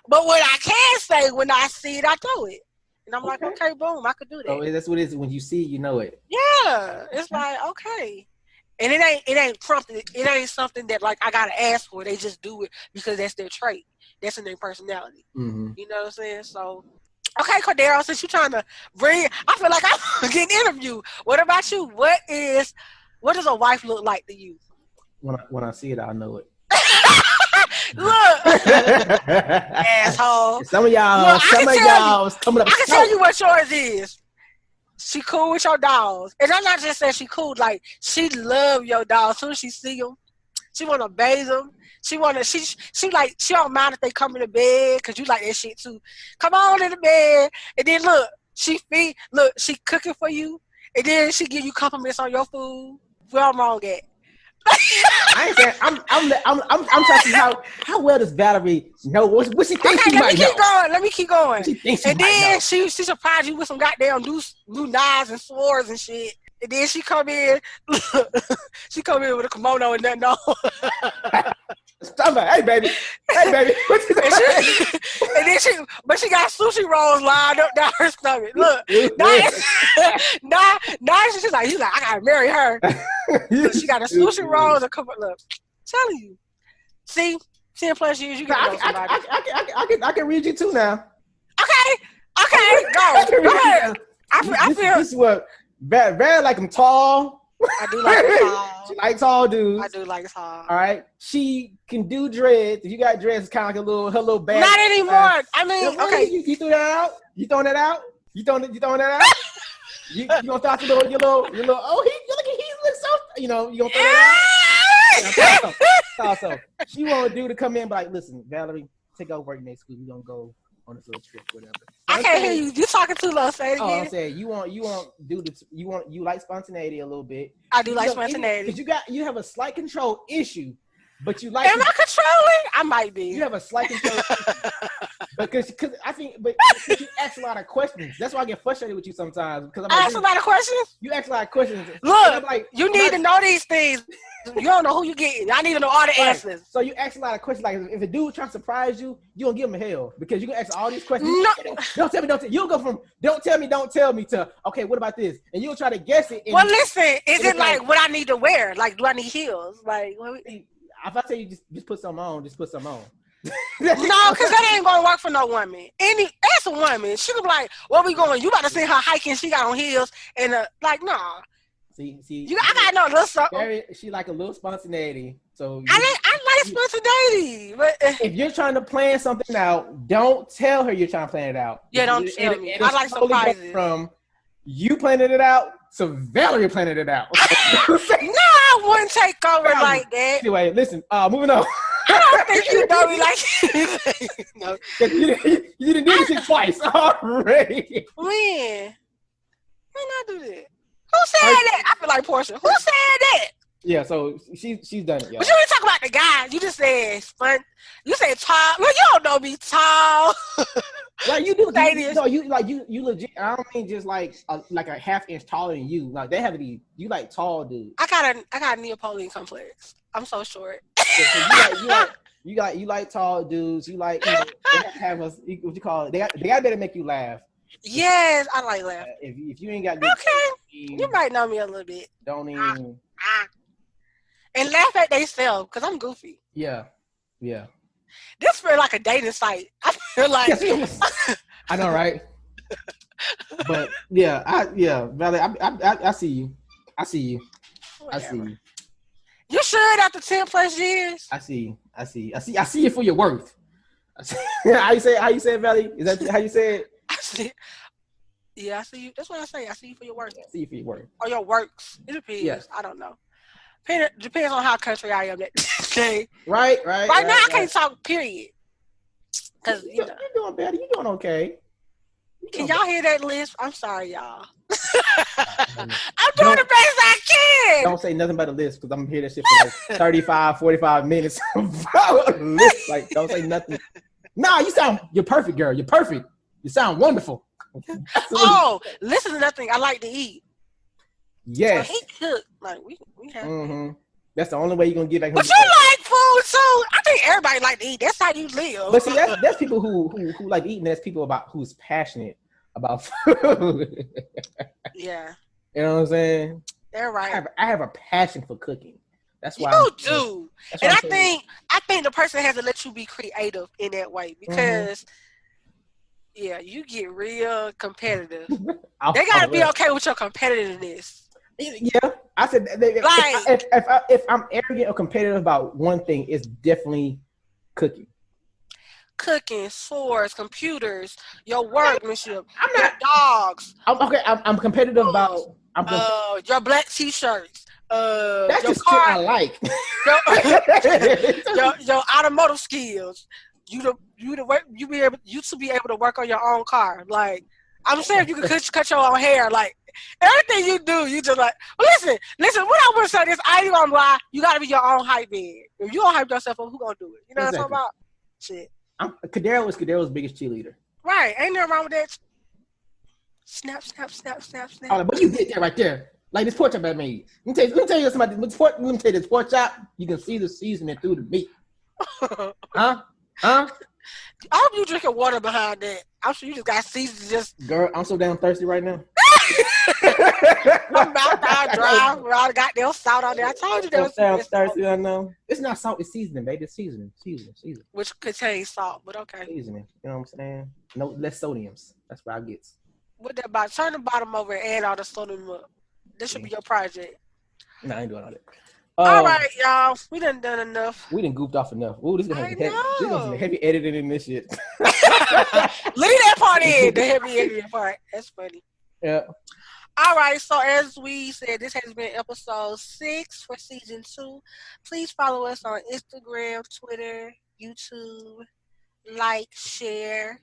what I can say when I see it, I do it, and I'm like, okay, boom, I could do that. Oh, that's what it is. When you see, you know it. Yeah, it's like okay. And it ain't prompted. It ain't something that like I gotta ask for. They just do it because that's their trait. That's in their personality. Mm-hmm. You know what I'm saying? So, okay, Cordero, since you're trying to I feel like I'm getting interviewed. What about you? What does a wife look like to you? When I see it, I know it. Look, asshole. Some of y'all coming up. I can tell you what yours is. She cool with your dogs. And I'm not just saying she cool. Like, she love your dogs. As soon as she see them, she want to bathe them. She don't mind if they come in the bed because you like that shit too. Come on in the bed. And then she cooking for you. And then she give you compliments on your food. Where I'm wrong at? I ain't saying I'm trying to see how well does Valerie know what she thinks she might know. Let me keep going. And then she surprised you with some goddamn new knives and swords and shit. And then she come in with a kimono and nothing on. Stop it. Hey baby. But she got sushi rolls lined up down her stomach. Look, now she's like, I gotta marry her. Look, she got a sushi rolls. Look, telling you. See, 10 plus years, you can know somebody. I can read you too now. Okay, go ahead. I feel this is what Val like him tall. I do like tall. She like tall dudes. I do like tall. All right. She can do dreads. If you got dreads, it's kind of like her little bag. Not anymore. I mean, okay. You threw that out? You throwing that out? You throwing that out? you gonna start your little oh he looks so you gonna throw that out? Also, she want a dude to come in, but like, listen, Valerie, take over work next week. We gonna go on this little trip, whatever. I can't hear you. You talking too low. Say it again. Oh, I'm saying you like spontaneity a little bit. I do like spontaneity. Because you have a slight control issue, but you like. Am I controlling? I might be. You have a slight control issue. Because I think, but you ask a lot of questions. That's why I get frustrated with you sometimes. Because I ask a lot of questions. You ask a lot of questions. Look, you need to know these things. You don't know who you getting. I need to know all the answers. So you ask a lot of questions. Like if a dude tries to surprise you, you don't give him hell because you can ask all these questions. No. Don't tell me. You'll go from don't tell me to okay, what about this? And you'll try to guess it. Well, listen, is it like what I need to wear? Like, do I need heels? Like, if I tell you just put some on, just put some on. No, because that ain't gonna work for no woman. That's a woman. She could be like, "Where we going? You about to see her hiking? She got on heels and like, nah." See, I gotta know a little something. She like a little spontaneity. So I like spontaneity, but if you're trying to plan something out, don't tell her you're trying to plan it out. Yeah, don't tell me. I like surprises. From you planning it out to Valerie planning it out. No, I wouldn't take over like that. Anyway, listen. Moving on. I don't think you know me like no. You didn't do this shit twice already. When I do that? Who said that? I feel like Portia. Who said that? Yeah, so she's done it, y'all. But you didn't talk about the guy. You just said fun. You said tall. Well, you don't know me tall. Like you do. You legit. I don't mean just like a half inch taller than you. Like they have to be. You like tall dudes. I got a Neapolitan complex. I'm so short. Yeah, so you like tall dudes. You like have us. What you call it? They got better make you laugh. Yes, I like laughing. If you ain't got good you might know me a little bit. Don't even and laugh at themselves because I'm goofy. Yeah. This feels like a dating site. I feel like I know, right? But Valerie, I see you. I see you. Whatever. I see you. You should after 10+ years. I see you for your worth. How you say it, Valerie? Is that how you say it? Yeah, I see you. That's what I say. I see you for your work. I see you for your work. Or your works. It depends. Yeah. I don't know. Depends on how country I am that day. Right now, I can't talk, period. Because you're doing better. You're doing okay. Can y'all hear that list? I'm sorry, y'all. I'm doing the best I can. Don't say nothing about the list because I'm going to hear that shit for like 35, 45 minutes. Like, don't say nothing. Nah, you're perfect, girl. You're perfect. You sound wonderful. Oh, listen to nothing. I like to eat. Yes. So he cook. Like we have. Mm-hmm. That's the only way you're gonna get back. But you like food too. I think everybody like to eat. That's how you live. But see, that's people who like eating. That's people who's passionate about food. Yeah. You know what I'm saying? They're right. I have a passion for cooking. That's why you do. And I think the person has to let you be creative in that way because. Yeah, you get real competitive. They gotta be okay with your competitiveness. Yeah, I said if I'm arrogant or competitive about one thing, it's definitely cooking. Cooking, swords, computers, your workmanship, your dogs. I'm competitive about. Your black t-shirts. That's just shit I like. Your automotive skills. You to be able to work on your own car. Like I'm saying, you can cut your own hair. Like everything you do, you just like. Well, listen. What I want to say is, I ain't gonna lie. You gotta be your own hype man. If you don't hype yourself up, who gonna do it? You know what I'm talking about? Shit. Cadero was Cadero's biggest cheerleader. Right. Ain't nothing wrong with that. Snap. Oh, but you did that right there. Like this pork chop I made. Let me tell you something. Let me tell you this pork chop. You can see the seasoning through the meat. Huh? I hope you drinking water behind that. I'm sure you just got seasoned. Just girl, I'm so damn thirsty right now. My mouth all dry. I got their salt on there. I told you there was sound thirsty. I know. It's not salt. It's seasoning, baby. It's seasoning. Which contains salt, but okay. Seasoning. You know what I'm saying? No less sodiums. That's what I get. What that about? Turn the bottom over and add all the sodium up. This should be your project. No, I ain't doing all that. All right, y'all. We done enough. We done goofed off enough. Ooh, this is gonna be heavy editing in this shit. Leave that part in, the heavy editing part. That's funny. Yeah. All right, so as we said, this has been episode 6 for season 2. Please follow us on Instagram, Twitter, YouTube. Like, share.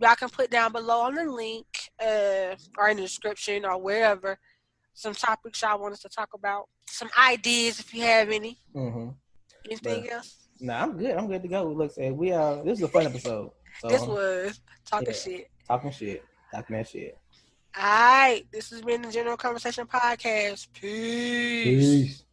Y'all can put down below on the link or in the description or wherever some topics y'all want us to talk about. Some ideas if you have any. Mm-hmm. Anything else? Nah, I'm good. I'm good to go. Look, we this is a fun episode. So, this was talking shit. Talking that shit. All right. This has been the General Conversation Podcast. Peace.